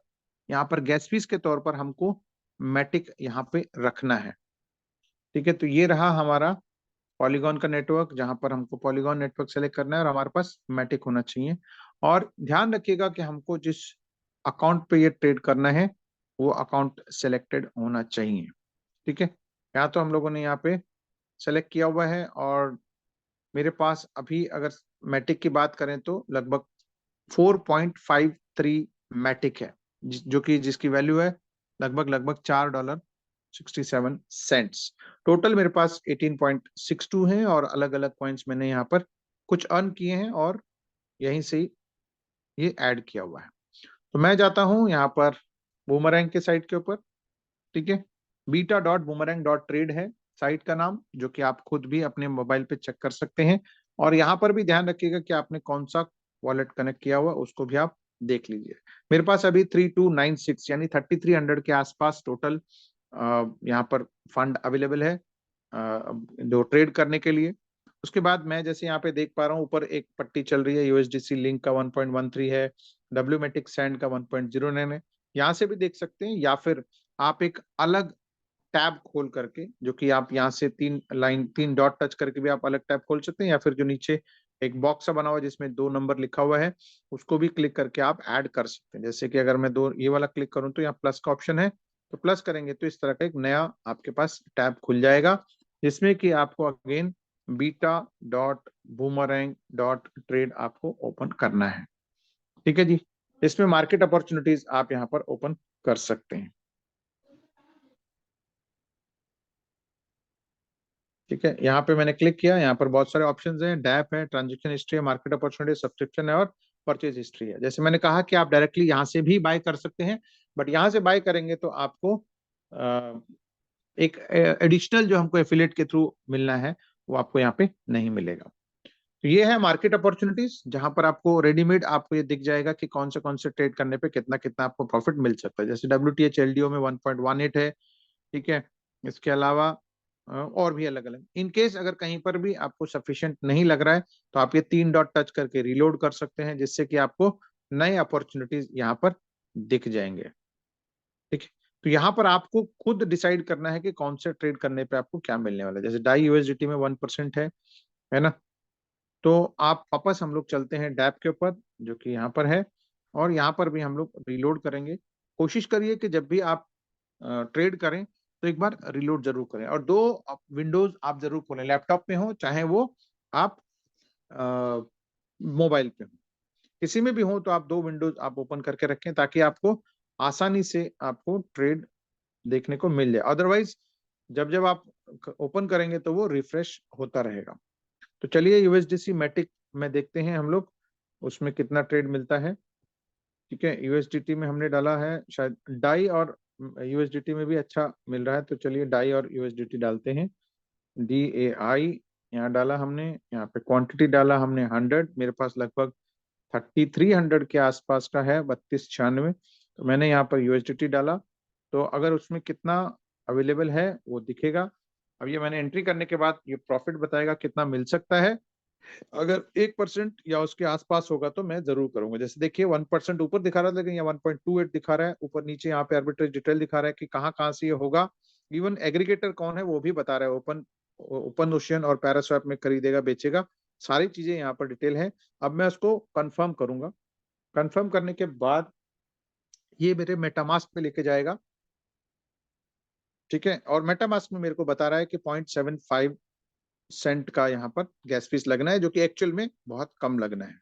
यहाँ पर गैस फीस के तौर पर हमको मैटिक यहाँ पे रखना है। ठीक है, तो ये रहा हमारा पॉलीगॉन का नेटवर्क, जहां पर हमको पॉलीगॉन नेटवर्क सेलेक्ट करना है, और हमारे पास मैटिक होना चाहिए। और ध्यान रखिएगा कि हमको जिस अकाउंट पे ये ट्रेड करना है वो अकाउंट सेलेक्टेड होना चाहिए। ठीक है, यहाँ तो हम लोगों ने यहाँ पे सेलेक्ट किया हुआ है, और मेरे पास अभी अगर मैटिक की बात करें तो लगभग 4.53 मैटिक है, जो कि जिसकी वैल्यू है लगभग लगभग $4.67। टोटल मेरे पास 18.62 है, और अलग अलग पॉइंट्स मैंने यहाँ पर कुछ अर्न किए हैं, और यहीं से ही ये ऐड किया हुआ है। तो मैं जाता हूँ यहाँ पर बूमरैंग के साइट के ऊपर। ठीक है, beta.boomerang.trade है साइट का नाम, जो कि आप खुद भी अपने मोबाइल पे चेक कर सकते हैं। और यहाँ पर भी ध्यान रखिएगा कि आपने कौन सा वॉलेट कनेक्ट किया हुआ, उसको भी आप देख लीजिए। मेरे पास अभी 3296 यानी 3300 के आसपास टोटल यहाँ पर फंड अवेलेबल है जो ट्रेड करने के लिए। उसके बाद मैं जैसे यहाँ पे देख पा रहा हूँ, ऊपर एक पट्टी चल रही है, यूएसडीसी लिंक का 1.13 है, डब्ल्यूमेटिक सैंड का 1.09 है, यहाँ से भी देख सकते हैं। या फिर आप एक अलग टैब खोल करके, जो कि आप यहाँ से 3 डॉट टच करके भी आप अलग टैब खोल सकते हैं, या फिर जो नीचे एक बॉक्स सा बना हुआ है जिसमें 2 नंबर लिखा हुआ है, उसको भी क्लिक करके आप ऐड कर सकते हैं। जैसे कि अगर मैं ये वाला क्लिक करूं तो यहाँ प्लस का ऑप्शन है, तो प्लस करेंगे तो इस तरह का एक नया आपके पास टैब खुल जाएगा, जिसमें कि आपको अगेन beta.boomerang.trade आपको ओपन करना है। ठीक है जी, इसमें मार्केट अपॉर्चुनिटीज आप यहाँ पर ओपन कर सकते हैं। ठीक है, यहाँ पे मैंने क्लिक किया, यहाँ पर बहुत सारे ऑप्शंस हैं, डैप है, ट्रांजेक्शन हिस्ट्री है, मार्केट अपॉर्चुनिटी, सब्सक्रिप्शन है और परचेज हिस्ट्री है। जैसे मैंने कहा कि आप डायरेक्टली यहाँ से भी बाय कर सकते हैं, बट यहाँ से बाय करेंगे तो आपको एक एडिशनल जो हमको एफिलिएट के थ्रू मिलना है वो आपको यहाँ पे नहीं मिलेगा। तो ये है मार्केट अपॉर्चुनिटीज, जहां पर आपको रेडीमेड आपको ये दिख जाएगा कि कौन से ट्रेड करने पे कितना कितना आपको प्रॉफिट मिल सकता है। जैसे WTH LDO में 1.18 है। ठीक है, इसके अलावा और भी अलग अलग। इन केस अगर कहीं पर भी आपको सफिशिएंट नहीं लग रहा है तो आप ये 3 डॉट टच करके रीलोड कर सकते हैं, जिससे कि आपको नए अपॉर्चुनिटीज यहाँ पर दिख जाएंगे। ठीक है, तो यहाँ पर आपको खुद डिसाइड करना है कि कौन से ट्रेड करने पे आपको क्या मिलने वाला है। जैसे डाई USDT में 1% है ना। तो आप वापस हम लोग चलते हैं डैप के ऊपर, जो कि यहाँ पर है, और यहाँ पर भी हम लोग रीलोड करेंगे। कोशिश करिए कि जब भी आप ट्रेड करें तो एक बार रीलोड जरूर करें, और 2 विंडोज आप जरूर खोलें, लैपटॉप पे हो चाहे वो आप मोबाइल पे हो, किसी में भी हो, तो आप 2 विंडोज आप ओपन करके रखें ताकि आपको आसानी से आपको ट्रेड देखने को मिल जाए। अदरवाइज जब जब आप ओपन करेंगे तो वो रिफ्रेश होता रहेगा। तो चलिए USDC मैटिक में देखते हैं हम लोग उसमें कितना ट्रेड मिलता है। ठीक है, USDT में हमने डाला है, शायद डाई और USDT में भी अच्छा मिल रहा है, तो चलिए डाई और USDT डालते हैं। DAI यहाँ डाला हमने, यहाँ पे क्वांटिटी डाला हमने 100, मेरे पास लगभग 3300 के आसपास का है, 3296। तो मैंने यहाँ पर USDT डाला, तो अगर उसमें कितना अवेलेबल है वो दिखेगा। अब ये मैंने एंट्री करने के बाद ये प्रॉफिट बताएगा कितना मिल सकता है। अगर 1% या उसके आसपास होगा तो मैं जरूर करूंगा। जैसे देखिए 1% ऊपर दिखा रहा था, लेकिन यहाँ 1.28 दिखा रहा है, ऊपर नीचे यहाँ पे आर्बिट्रेज डिटेल दिखा रहा है कि कहाँ कहाँ से ये होगा। इवन एग्रीगेटर कौन है वो भी बता रहा है, ओपन ओशियन और पैरास्वैप में खरीदेगा बेचेगा, सारी चीजें यहाँ पर डिटेल है। अब मैं उसको कंफर्म करूंगा, कंफर्म करने के बाद ये मेरे मेटामास्क पे लेके जाएगा। ठीक है, और मेटामास्क में मेरे को बता रहा है कि 0.75 सेंट का यहाँ पर गैस फीस लगना है, जो कि एक्चुअल में बहुत कम लगना है।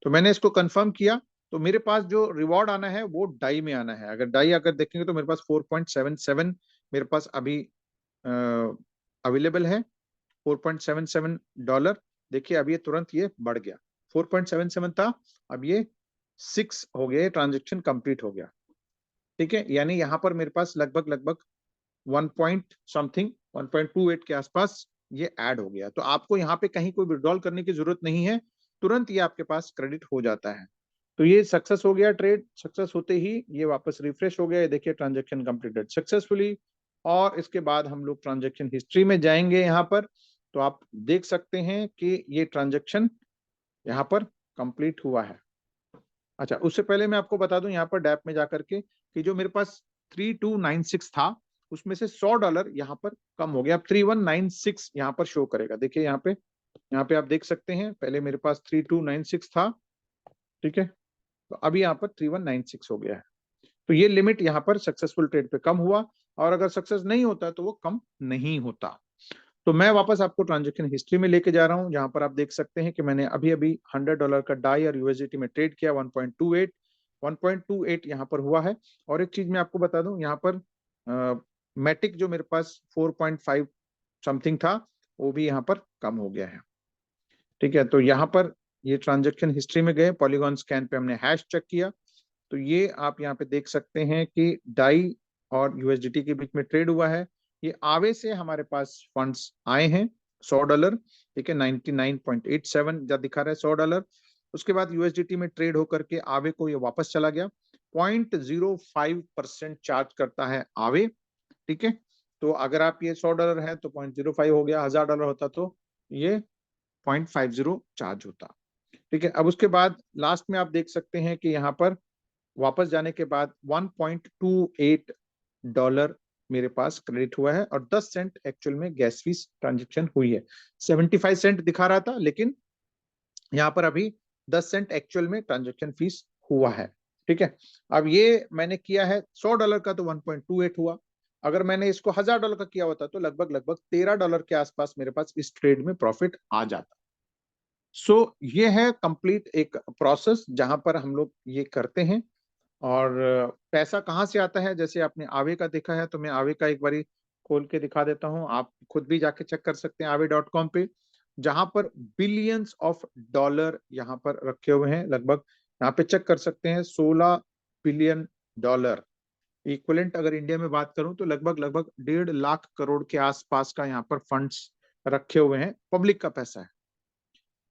तो मैंने इसको कंफर्म किया, तो मेरे पास जो रिवॉर्ड आना है वो डाई में आना है। अगर डाई अगर देखेंगे तो मेरे पास 4.77 मेरे पास अभी अवेलेबल है, $4.77। देखिए अब ये तुरंत ये बढ़ गया, 4.77 था, अब ये 6 हो गया, ट्रांजेक्शन कंप्लीट हो गया। ठीक है, यानी यहाँ पर मेरे पास लगभग लगभग 1 पॉइंट समथिंग 1.28 के आसपास ये ऐड हो गया। तो आपको यहाँ पे कहीं कोई विड्रॉल करने की जरूरत नहीं है, तुरंत ये आपके पास क्रेडिट हो जाता है। तो ये सक्सेस हो गया, ट्रेड सक्सेस होते ही ये वापस रिफ्रेश हो गया। ये देखिए ट्रांजेक्शन कंप्लीटेड सक्सेसफुली। और इसके बाद हम लोग ट्रांजेक्शन हिस्ट्री में जाएंगे यहाँ पर, तो आप देख सकते हैं कि ये ट्रांजेक्शन यहाँ पर कंप्लीट हुआ है। अच्छा, उससे पहले मैं आपको बता दूं यहाँ पर डैप में जाकर के कि जो मेरे पास 3296 था उसमें से $100 यहाँ पर कम हो गया। अब 3196 यहाँ पर शो करेगा। देखिए यहाँ पे आप देख सकते हैं, पहले मेरे पास 3296 था। ठीक है, तो अभी यहाँ पर 3196 हो गया है। तो ये लिमिट यहाँ पर सक्सेसफुल ट्रेड पे कम हुआ, और अगर सक्सेस नहीं होता तो वो कम नहीं होता। तो मैं वापस आपको ट्रांजेक्शन हिस्ट्री में लेके जा रहा हूं, जहां पर आप देख सकते हैं कि मैंने अभी अभी $100 का डाई और USDT में ट्रेड किया। 1.28 यहाँ पर हुआ है। और एक चीज मैं आपको बता दूं, यहाँ पर मैटिक जो मेरे पास 4.5 समथिंग था वो भी यहाँ पर कम हो गया है। ठीक है, तो यहाँ पर ये ट्रांजेक्शन हिस्ट्री में गए, पॉलीगॉन स्कैन पे हमने हैश चेक किया, तो ये आप यहाँ पे देख सकते हैं कि डाई और USDT के बीच में ट्रेड हुआ है। ये आवे से हमारे पास फंड्स आए हैं $100। ठीक है, 99.87 जब दिखा रहा है $100। उसके बाद USDT में ट्रेड होकर के आवे को ये वापस चला गया। 0.05% चार्ज करता है आवे। ठीक है, तो अगर आप ये $100 है तो 0.05 हो गया, $1000 होता तो ये 0.50 चार्ज होता। ठीक है, अब उसके बाद लास्ट में आप देख सकते हैं कि यहाँ पर वापस जाने के बाद $1.28 मेरे पास क्रेडिट हुआ है, और 10 सेंट एक्चुअल में गैस फीस ट्रांजेक्शन हुई है। 75 सेंट दिखा रहा था, लेकिन यहाँ पर अभी 10 सेंट एक्चुअल में ट्रांजेक्शन फीस हुआ है। ठीक है, अब ये मैंने किया है $100 का, तो 1.28 हुआ। अगर मैंने इसको $1000 का किया होता तो लगभग लगभग $13 के आसपास मेरे पास इस ट्रेड में प्रॉफिट आ जाता। सो ये है कंप्लीट एक प्रोसेस जहां पर हम लोग ये करते हैं। और पैसा कहाँ से आता है, जैसे आपने आवे का देखा है, तो मैं आवे का एक बारी खोल के दिखा देता हूँ, आप खुद भी जाके चेक कर सकते हैं aave.com पे, जहां पर बिलियंस ऑफ डॉलर यहाँ पर रखे हुए हैं। लगभग यहाँ पे चेक कर सकते हैं, $16 बिलियन इक्विवेलेंट अगर इंडिया में बात करूं तो लगभग लगभग 1.5 लाख करोड़ के आसपास का यहाँ पर फंड्स रखे हुए हैं, पब्लिक का पैसा है।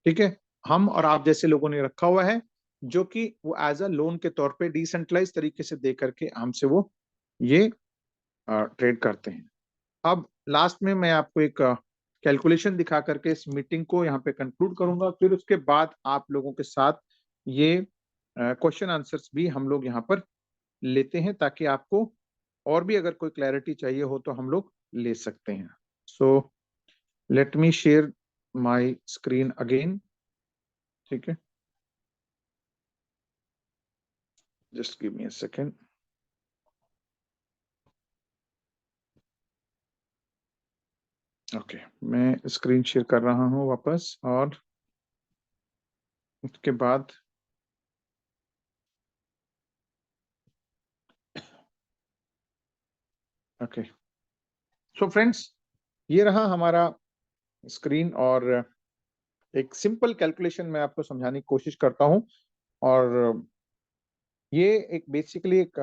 ठीक है, हम और आप जैसे लोगों ने रखा हुआ है, जो कि वो एज अ लोन के तौर पे डिसेंट्रलाइज तरीके से दे करके हमसे वो ये ट्रेड करते हैं। अब लास्ट में मैं आपको एक कैलकुलेशन दिखा करके इस मीटिंग को यहाँ पे कंक्लूड करूंगा, फिर उसके बाद आप लोगों के साथ ये क्वेश्चन आंसर्स भी हम लोग यहाँ पर लेते हैं, ताकि आपको और भी अगर कोई क्लैरिटी चाहिए हो तो हम लोग ले सकते हैं। So let me share my screen again. ठीक है, just give me a second. Okay, मैं स्क्रीन शेयर कर रहा हूँ वापस, और उसके बाद ओके। सो फ्रेंड्स, ये रहा हमारा स्क्रीन, और एक सिंपल कैलकुलेशन मैं आपको समझाने की कोशिश करता हूँ। और ये एक बेसिकली एक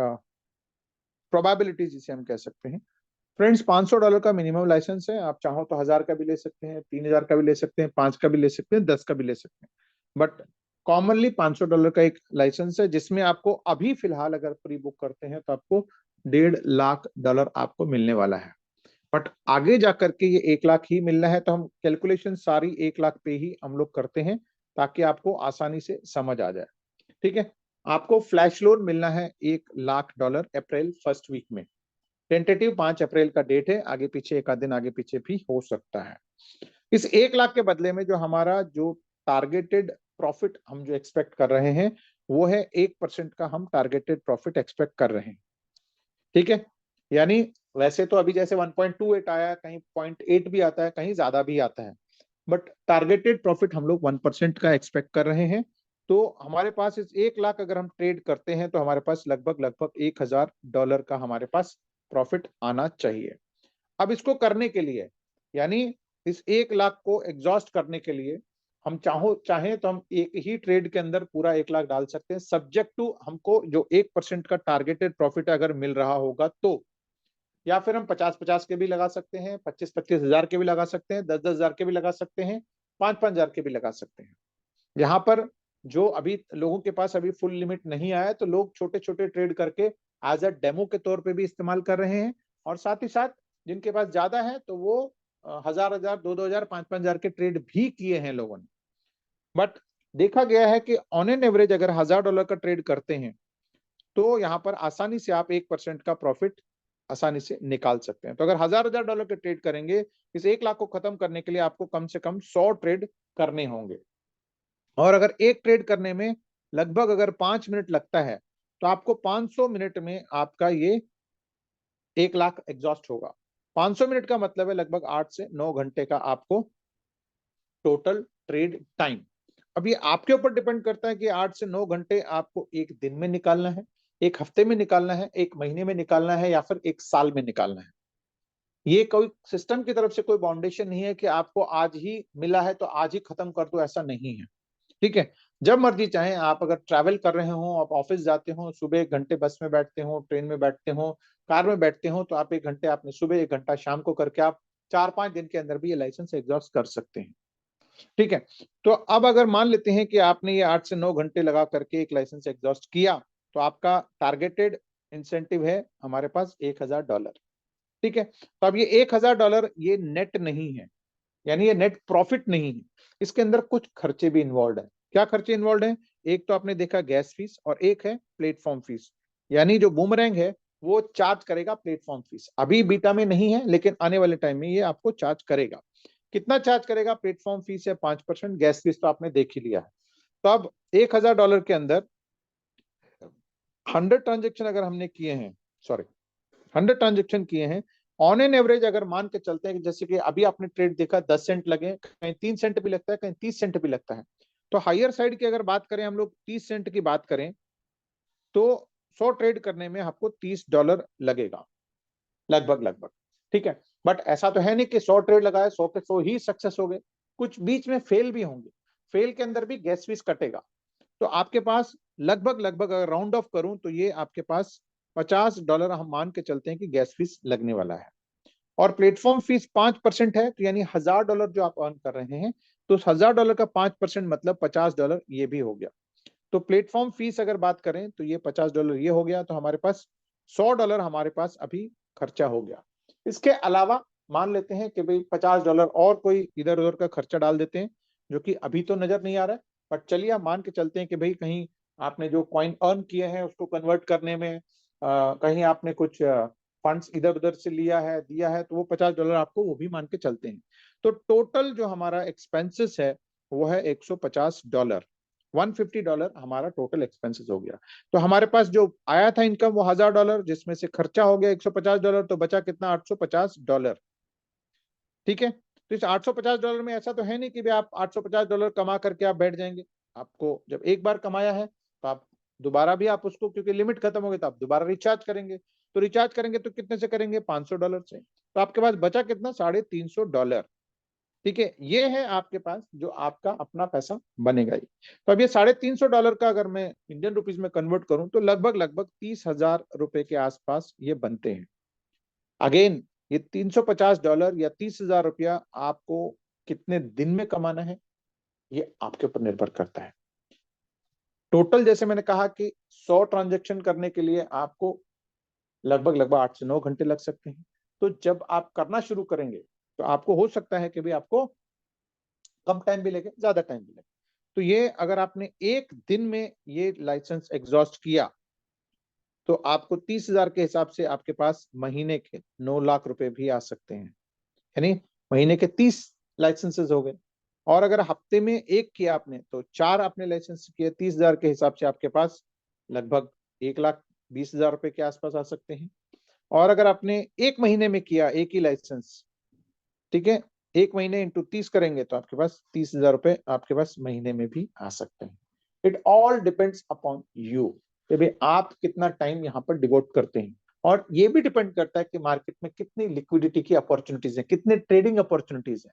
प्रोबेबिलिटी जिसे हम कह सकते हैं। फ्रेंड्स, $500 का मिनिमम लाइसेंस है, आप चाहो तो 1000 का भी ले सकते हैं, 3000 का भी ले सकते हैं, 5 का भी ले सकते हैं, 10 का भी ले सकते हैं, बट कॉमनली $500 का एक लाइसेंस है, जिसमें आपको अभी फिलहाल अगर प्री बुक करते हैं तो आपको $1.5 लाख आपको मिलने वाला है। बट आगे जाकर के ये 1 लाख ही मिलना है, तो हम कैलकुलेशन सारी 1 लाख पे ही हम लोग करते हैं, ताकि आपको आसानी से समझ आ जाए। ठीक है, आपको फ्लैश लोन मिलना है $1 लाख अप्रैल फर्स्ट वीक में। टेंटेटिव 5 अप्रैल का डेट है, आगे पीछे एक आध दिन आगे पीछे भी हो सकता है। इस 1 लाख के बदले में जो हमारा जो टारगेटेड प्रॉफिट हम जो एक्सपेक्ट कर रहे हैं, वो है 1% का हम टारगेटेड प्रॉफिट एक्सपेक्ट कर रहे हैं। ठीक है, यानी वैसे तो अभी जैसे 1.28 आया, कहीं 0.8 भी आता है, कहीं ज्यादा भी आता है, बट टारगेटेड प्रॉफिट हम लोग 1% का एक्सपेक्ट कर रहे हैं। तो हमारे पास इस 1 लाख अगर हम ट्रेड करते हैं तो हमारे पास लगभग लगभग $1000 का हमारे पास प्रॉफिट आना चाहिए। अब इसको करने के लिए, यानी इस 1 लाख को एग्जॉस्ट करने के लिए, हम चाहें तो हम एक ही ट्रेड के अंदर पूरा 1 लाख डाल सकते हैं, सब्जेक्ट टू हमको जो 1% का टारगेटेड प्रॉफिट अगर मिल रहा होगा तो। या फिर हम 50-50 के भी लगा सकते हैं, 25-25 हजार के भी लगा सकते हैं, 10-10 हजार के भी लगा सकते हैं, 5-5 हजार के भी लगा सकते हैं। यहाँ पर जो अभी लोगों के पास अभी फुल लिमिट नहीं आया, तो लोग छोटे छोटे ट्रेड करके एज अ डेमो के तौर पे भी इस्तेमाल कर रहे हैं, और साथ ही साथ जिनके पास ज्यादा है तो वो 1000-1000, 2-2000, 5-5 हजार के ट्रेड भी किए हैं लोगों ने। बट देखा गया है कि ऑन एन एवरेज अगर $1000 का ट्रेड करते हैं तो यहाँ पर आसानी से आप 1% का प्रॉफिट आसानी से निकाल सकते हैं। तो अगर $1000 के ट्रेड करेंगे, इस 1 लाख को खत्म करने के लिए आपको कम से कम 100 ट्रेड करने होंगे, और अगर एक ट्रेड करने में लगभग अगर 5 मिनट लगता है, तो आपको 500 मिनट में आपका ये 1 लाख एग्जॉस्ट होगा। 500 मिनट का मतलब है लगभग 8 से 9 घंटे का आपको टोटल ट्रेड टाइम। अब ये आपके ऊपर डिपेंड करता है कि 8 से 9 घंटे आपको एक दिन में निकालना है, एक हफ्ते में निकालना है, एक महीने में निकालना है, या फिर एक साल में निकालना है। ये कोई सिस्टम की तरफ से कोई बाउंडेशन नहीं है कि आपको आज ही मिला है तो आज ही खत्म कर दो, ऐसा नहीं है। ठीक है, जब मर्जी चाहें आप, अगर ट्रैवल कर रहे हो, आप ऑफिस जाते हो, सुबह 1 घंटे बस में बैठते हो, ट्रेन में बैठते हो, कार में बैठते हो, तो आप 1 घंटे आपने सुबह, 1 घंटा शाम को करके आप 4-5 दिन के अंदर भी ये लाइसेंस एग्जॉस्ट कर सकते हैं। ठीक है, तो अब अगर मान लेते हैं कि आपने ये 8 से 9 घंटे लगा करके एक लाइसेंस एग्जॉस्ट किया, तो आपका टारगेटेड इंसेंटिव है हमारे पास $1000। ठीक है, तो अब ये $1000 ये नेट नहीं है, यानी ये नेट प्रॉफिट नहीं है, इसके अंदर कुछ खर्चे भी इन्वॉल्व है। क्या खर्चे इन्वॉल्व है? एक तो आपने देखा गैस फीस, और एक है प्लेटफॉर्म फीस। यानी जो बूमरैंग है वो चार्ज करेगा प्लेटफॉर्म फीस, अभी बीटा में नहीं है, लेकिन आने वाले टाइम में ये आपको चार्ज करेगा। कितना चार्ज करेगा? प्लेटफॉर्म फीस है 5%, गैस फीस तो आपने देख ही लिया है। तो अब $1000 के अंदर 100 ट्रांजेक्शन अगर हमने किए हैं, सॉरी, 100 ट्रांजेक्शन किए हैं, ऑन एन एवरेज अगर मान के चलते हैं कि जैसे कि अभी आपने ट्रेड देखा 10 सेंट लगे, कहीं 3 सेंट भी लगता है, कहीं 30 सेंट भी लगता है, तो हायर साइड की अगर बात करें हम लोग 30 सेंट की बात करें तो 100 ट्रेड करने में आपको $30 लगेगा लगभग लगभग। ठीक है, बट ऐसा तो है नहीं कि 100 ट्रेड लगाए 100 पे 100 ही सक्सेस हो गए, कुछ बीच में फेल भी होंगे, फेल के अंदर भी गैस फीस कटेगा। तो आपके पास लगभग लगभग अगर राउंड ऑफ करूं तो ये आपके पास $50 हम मान के चलते हैं कि गैस फीस लगने वाला है। और प्लेटफॉर्म फीस 5% है, तो यानी $1000 जो आप अर्न कर रहे हैं, तो उस $1000 का 5% मतलब $50 ये भी हो गया। तो प्लेटफॉर्म फीस अगर बात करें तो ये $50 ये हो गया, तो हमारे पास $100 हमारे पास अभी खर्चा हो गया। इसके अलावा मान लेते हैं कि भाई $50 और कोई इधर उधर का खर्चा डाल देते हैं, जो कि अभी तो नजर नहीं आ रहा है, बट चलिए हम मान के चलते हैं कि भाई कहीं आपने जो कॉइन अर्न किए हैं उसको कन्वर्ट करने में कहीं आपने कुछ फंड्स इधर उधर से लिया है दिया है, तो वो $50 आपको वो भी मान के चलते हैं। तो टोटल जो हमारा एक्सपेंसेस है वो है $150, $150 हमारा टोटल एक्सपेंसेस हो गया। तो हमारे पास जो आया था इनकम वो $1000, जिसमें से खर्चा हो गया $150, तो बचा कितना $850। ठीक है, तो इस $850 में ऐसा तो है नहीं कि भी आप $850 कमा करके आप बैठ जाएंगे। आपको जब एक बार कमाया है तो आप दोबारा भी आप उसको, क्योंकि लिमिट खत्म हो गई तो आप दोबारा रिचार्ज करेंगे, तो रिचार्ज करेंगे तो कितने से करेंगे $500 से, तो आपके पास बचा कितना $350। ठीक है, ये है आपके पास जो आपका अपना पैसा बनेगा ही। तो अब ये $350 का अगर मैं इंडियन रुपीज में कन्वर्ट करूं तो लगभग लगभग 30,000 रुपए के आसपास ये बनते हैं। अगेन ये $350 या 30,000 रुपया आपको कितने दिन में कमाना है ये आपके ऊपर निर्भर करता है। टोटल जैसे मैंने कहा कि 100 ट्रांजेक्शन करने के लिए आपको लगभग लगभग 8 से 9 घंटे लग सकते हैं। तो जब आप करना शुरू करेंगे तो आपको हो सकता है कि भाई आपको कम टाइम भी लगे, ज्यादा टाइम भी लगे। तो ये अगर आपने एक दिन में ये लाइसेंस एग्जॉस्ट किया तो आपको 30,000 के हिसाब से आपके पास महीने के 9 लाख रुपए भी आ सकते हैं, यानी महीने के 30 लाइसेंसेस हो गए। और अगर हफ्ते में एक किया आपने तो 4 आपने लाइसेंस किए, 30,000 के हिसाब से आपके पास लगभग 1,20,000 रुपए के आसपास आ सकते हैं। और अगर आपने एक महीने में किया एक ही लाइसेंस, ठीक है, एक महीने इंटू 30 करेंगे तो आपके पास 30,000 रुपए आपके पास महीने में भी आ सकते हैं। It all depends upon you, भाई आप कितना टाइम यहाँ पर डिवोट करते हैं। और ये भी डिपेंड करता है कि मार्केट में कितनी लिक्विडिटी की अपॉर्चुनिटीज है, कितने ट्रेडिंग अपॉर्चुनिटीज है।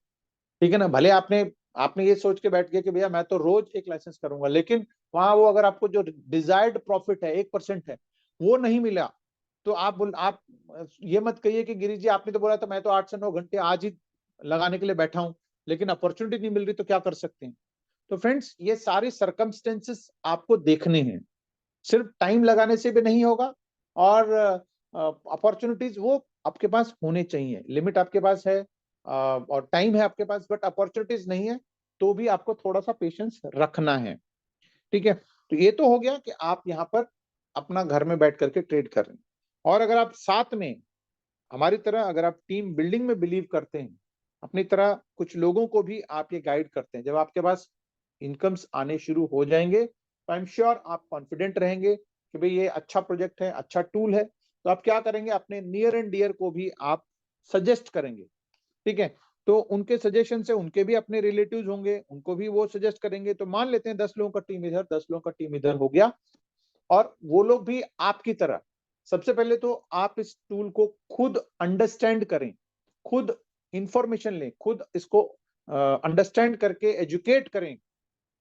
ठीक है ना, भले आपने आपने ये सोच के बैठ गया कि भैया मैं तो रोज एक लाइसेंस करूंगा, लेकिन वहां वो अगर आपको जो डिजायर्ड प्रॉफिट है 1% है वो नहीं मिला, तो आप ये मत कहिए कि गिरीश जी आपने तो बोला था मैं तो 8 से 9 घंटे आज ही लगाने के लिए बैठा हूं, लेकिन अपॉर्चुनिटी नहीं मिल रही, तो क्या कर सकते हैं। तो फ्रेंड्स ये सारी सर्कमस्टेंसेस आपको देखने हैं, सिर्फ टाइम लगाने से भी नहीं होगा, और अपॉर्चुनिटीज वो आपके पास होने चाहिए। लिमिट आपके पास है और टाइम है आपके पास, बट अपॉर्चुनिटीज नहीं है, तो भी आपको थोड़ा सा पेशेंस रखना है। ठीक है, तो ये तो हो गया कि आप यहाँ पर अपना घर में बैठ करके ट्रेड कर रहे हैं। और अगर आप साथ में हमारी तरह अगर आप टीम बिल्डिंग में बिलीव करते हैं, अपनी तरह कुछ लोगों को भी आप ये गाइड करते हैं, जब आपके पास इनकम्स आने शुरू हो जाएंगे तो आई एम श्योर आप कॉन्फिडेंट रहेंगे कि भाई ये अच्छा प्रोजेक्ट है, अच्छा टूल है, तो आप क्या करेंगे, अपने नियर एंड डियर को भी आप सजेस्ट करेंगे। ठीक है, तो उनके सजेशन से उनके भी अपने रिलेटिव्स होंगे, उनको भी वो सजेस्ट करेंगे, तो मान लेते हैं 10 लोगों का टीम इधर 10 लोगों का टीम इधर हो गया, और वो लोग भी आपकी तरह सबसे पहले तो आप इस टूल को खुद अंडरस्टैंड करें, खुद इंफॉर्मेशन लें, खुद इसको अंडरस्टैंड करके एजुकेट करें।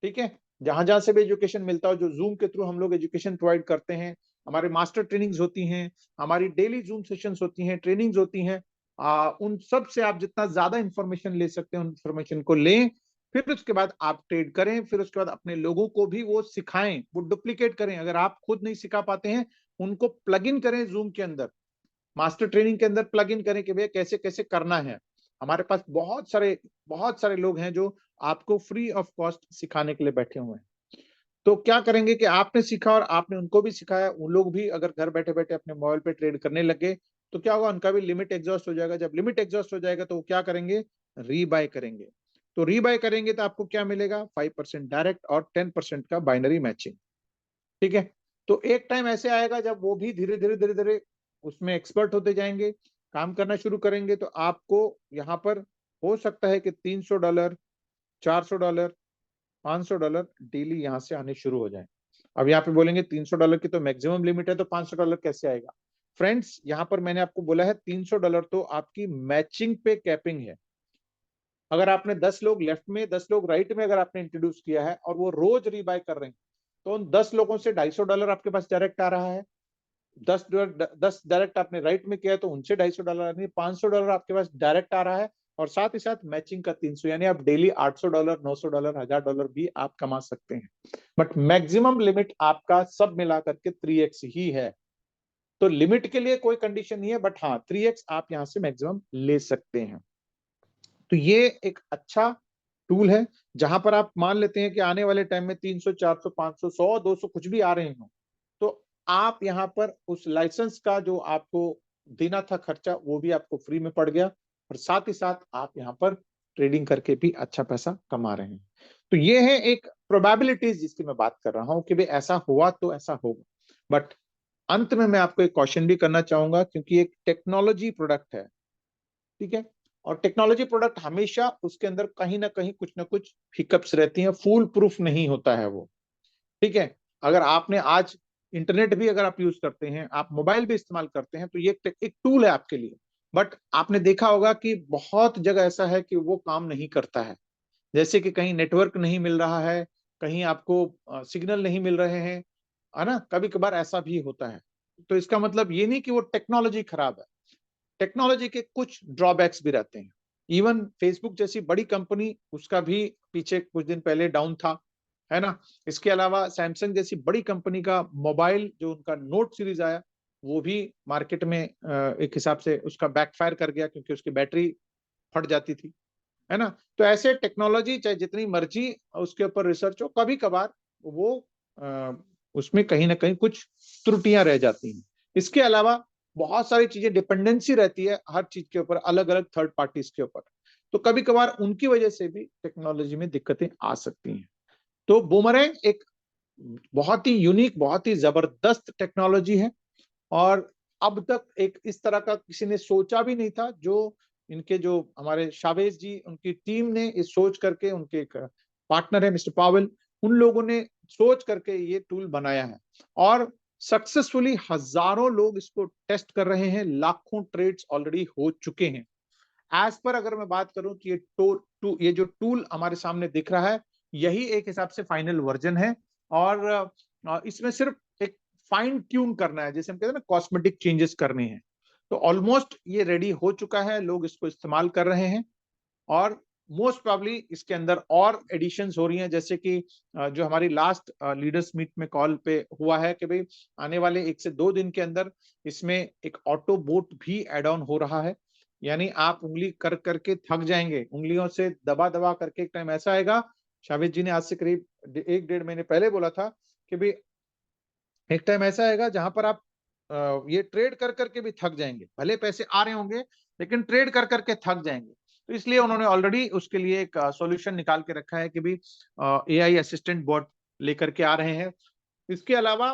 ठीक है, जहां जहां से भी एजुकेशन मिलता हो, जो जूम के थ्रू हम लोग एजुकेशन प्रोवाइड करते हैं, हमारे मास्टर ट्रेनिंग्स होती हैं, हमारी डेली जूम सेशंस होती हैं, ट्रेनिंग्स होती हैं, उन सब से आप जितना ज्यादा इंफॉर्मेशन ले सकते हैं उन इंफॉर्मेशन को लें, फिर उसके बाद आप ट्रेड करें, फिर उसके बाद अपने लोगों को भी वो सिखाएं, वो डुप्लीकेट करें। अगर आप खुद नहीं सिखा पाते हैं उनको प्लग इन करें, जूम के अंदर मास्टर ट्रेनिंग के अंदर प्लग इन करें कि भैया कैसे कैसे करना है। हमारे पास बहुत सारे लोग हैं जो आपको फ्री ऑफ कॉस्ट सिखाने के लिए बैठे हुए हैं। तो क्या करेंगे कि आपने सीखा और आपने उनको भी सिखाया, उन लोग भी अगर घर बैठे बैठे अपने मोबाइल पे ट्रेड करने लगे तो क्या होगा, उनका भी लिमिट एग्जॉस्ट हो जाएगा। जब लिमिट एग्जॉस्ट हो जाएगा तो वो क्या करेंगे, रीबाय करेंगे। तो रीबाय करेंगे तो आपको क्या मिलेगा, 5% डायरेक्ट और 10% का बाइनरी मैचिंग। ठीक है, तो एक टाइम ऐसे आएगा जब वो भी धीरे धीरे धीरे धीरे उसमें एक्सपर्ट होते जाएंगे, काम करना शुरू करेंगे, तो आपको यहाँ पर हो सकता है कि $300, $400, $500 डेली यहाँ से आने शुरू हो जाए। अब यहाँ पे बोलेंगे $300 की तो मैक्सिमम लिमिट है, तो $500 कैसे आएगा? फ्रेंड्स, यहाँ पर मैंने आपको बोला है $300 तो आपकी मैचिंग पे कैपिंग है। अगर आपने 10 लोग लेफ्ट में 10 लोग राइट में अगर आपने इंट्रोड्यूस किया है और वो रोज रीबाय कर रहे हैं, तो उन 10 लोगों से $250 आपके पास डायरेक्ट आ रहा है। 10 डायरेक्ट आपने राइट में किया है तो उनसे $250 नहीं, $500 आपके पास डायरेक्ट आ रहा है, और साथ ही साथ मैचिंग का 300, यानी आप डेली $800, $900, $1000 भी आप कमा सकते हैं। बट मैक्सिमम लिमिट आपका सब मिला करके 3x ही है। तो लिमिट के लिए कोई कंडीशन नहीं है, बट हाँ 3x आप यहां से मैक्सिमम ले सकते हैं। तो ये एक अच्छा टूल है, जहां पर आप मान लेते हैं कि आने वाले टाइम में 300, 400, 500, 100, 200 कुछ भी आ रहे हो, तो आप यहाँ पर उस लाइसेंस का जो आपको देना था खर्चा, वो भी आपको फ्री में पड़ गया, और साथ ही साथ आप यहाँ पर ट्रेडिंग करके भी अच्छा पैसा कमा रहे हैं। तो ये है एक प्रोबेबिलिटीज जिसकी मैं बात कर रहा हूं कि भाई ऐसा हुआ तो ऐसा होगा। बट अंत में मैं आपको एक क्वेश्चन भी करना चाहूंगा, क्योंकि एक टेक्नोलॉजी प्रोडक्ट है, ठीक है, और टेक्नोलॉजी प्रोडक्ट हमेशा उसके अंदर कहीं ना कहीं कुछ ना कुछ हिकअप्स रहती हैं, फूल प्रूफ नहीं होता है वो, ठीक है। अगर आपने आज इंटरनेट भी अगर आप यूज करते हैं, आप मोबाइल भी इस्तेमाल करते हैं, तो ये एक टूल है आपके लिए, बट आपने देखा होगा कि बहुत जगह ऐसा है कि वो काम नहीं करता है। जैसे कि कहीं नेटवर्क नहीं मिल रहा है, कहीं आपको सिग्नल नहीं मिल रहे हैं, है ना, कभी कभार ऐसा भी होता है। तो इसका मतलब ये नहीं कि वो टेक्नोलॉजी खराब है, टेक्नोलॉजी के कुछ ड्रॉबैक्स भी रहते हैं। इवन फेसबुक जैसी बड़ी कंपनी, उसका भी पीछे कुछ दिन पहले डाउन था, है ना। इसके अलावा सैमसंग जैसी बड़ी कंपनी का मोबाइल जो उनका नोट सीरीज आया, वो भी मार्केट में एक हिसाब से उसका बैकफायर कर गया, क्योंकि उसकी बैटरी फट जाती थी, है ना। तो ऐसे टेक्नोलॉजी चाहे जितनी मर्जी उसके ऊपर रिसर्च हो, कभी कभार वो उसमें कहीं ना कहीं कुछ त्रुटियां रह जाती हैं। इसके अलावा बहुत सारी चीजें डिपेंडेंसी रहती है हर चीज के ऊपर, अलग अलग थर्ड पार्टीज के ऊपर, तो कभी कभार उनकी वजह से भी टेक्नोलॉजी में दिक्कतें आ सकती हैं। तो बूमरैंग एक बहुत ही यूनिक, बहुत ही जबरदस्त टेक्नोलॉजी है, और अब तक एक इस तरह का किसी ने सोचा भी नहीं था। जो इनके जो हमारे शावेज जी, उनकी टीम ने इस सोच करके, उनके एक पार्टनर है मिस्टर पावेल, उन लोगों ने सोच करके ये टूल बनाया है, और सक्सेसफुली हजारों लोग इसको टेस्ट कर रहे हैं, लाखों ट्रेड्स ऑलरेडी हो चुके हैं। एज पर अगर मैं बात करूं कि ये जो टूल हमारे सामने दिख रहा है, यही एक हिसाब से फाइनल वर्जन है, और इसमें सिर्फ एक फाइन ट्यून करना है, जैसे हम कहते हैं ना, कॉस्मेटिक चेंजेस करने हैं। तो ऑलमोस्ट ये रेडी हो चुका है, लोग इसको इस्तेमाल कर रहे हैं, और मोस्ट प्रॉब्ली इसके अंदर और एडिशंस हो रही हैं, जैसे कि जो हमारी लास्ट लीडर्स मीट में कॉल पे हुआ है कि भाई आने वाले 1 से 2 दिन के अंदर इसमें एक ऑटो बोट भी एड ऑन हो रहा है। यानी आप उंगली कर करके थक जाएंगे, उंगलियों से दबा दबा करके एक टाइम ऐसा आएगा, शावेद जी ने आज से करीब 1 डेढ़ महीने पहले बोला था कि भाई एक टाइम ऐसा आएगा जहां पर आप ये ट्रेड कर करके भी थक जाएंगे, भले पैसे आ रहे होंगे लेकिन ट्रेड कर करके थक जाएंगे। तो इसलिए उन्होंने ऑलरेडी उसके लिए एक सॉल्यूशन निकाल के रखा है कि भी एआई असिस्टेंट बॉट लेकर के आ रहे हैं। इसके अलावा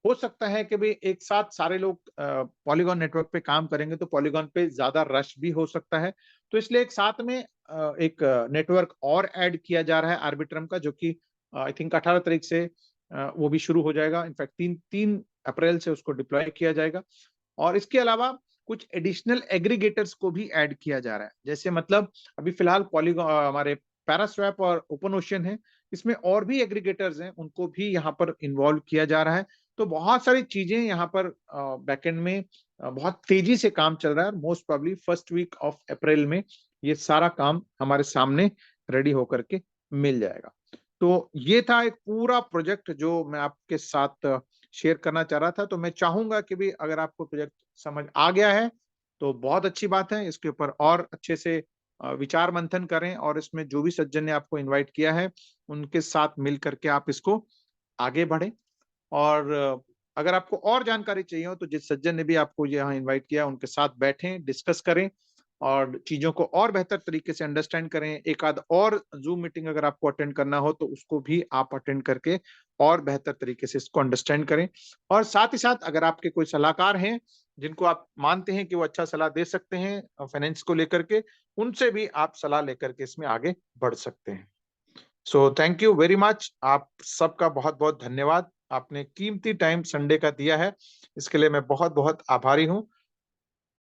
हो सकता है कि भी एक साथ सारे लोग पॉलीगॉन नेटवर्क पे काम करेंगे, तो पॉलीगॉन पे ज्यादा रश भी हो सकता है। तो इसलिए एक साथ में एक नेटवर्क और ऐड किया जा रहा है आर्बिट्रम का, जो कि आई थिंक 18 तारीख से वो भी शुरू हो जाएगा। इनफैक्ट 3 अप्रैल से उसको डिप्लॉय किया जाएगा। और इसके अलावा कुछ एडिशनल एग्रीगेटर्स को भी ऐड किया जा रहा है, जैसे मतलब अभी फिलहाल पॉलीगॉन हमारे पैरास्वैप और ओपन ओशन है, इसमें और भी एग्रीगेटर्स हैं, उनको भी यहाँ पर इन्वॉल्व किया जा रहा है। तो बहुत सारी चीजें यहाँ पर बैकएंड में बहुत तेजी से काम चल रहा है, और most probably first week of April में ये सारा काम हमारे सामने रेडी होकर के मिल जाएगा। तो ये था एक पूरा प्रोजेक्ट जो मैं आपके साथ शेयर करना चाह रहा था। तो मैं चाहूंगा कि भी अगर आपको प्रोजेक्ट समझ आ गया है तो बहुत अच्छी बात है, इसके ऊपर और अच्छे से विचार मंथन करें, और इसमें जो भी सज्जन ने आपको इनवाइट किया है उनके साथ मिल करके आप इसको आगे बढ़ें। और अगर आपको और जानकारी चाहिए हो तो जिस सज्जन ने भी आपको यहाँ इनवाइट किया उनके साथ बैठें, डिस्कस करें, और चीजों को और बेहतर तरीके से अंडरस्टैंड करें। एक आध और जूम मीटिंग अगर आपको अटेंड करना हो तो उसको भी आप अटेंड करके और बेहतर तरीके से इसको अंडरस्टैंड करें। और साथ ही साथ अगर आपके कोई सलाहकार हैं जिनको आप मानते हैं कि वो अच्छा सलाह दे सकते हैं फाइनेंस को लेकर के, उनसे भी आप सलाह लेकर के इसमें आगे बढ़ सकते हैं। So thank you very much. आप सबका बहुत बहुत धन्यवाद। आपने कीमती टाइम संडे का दिया है, इसके लिए मैं बहुत बहुत आभारी हूँ।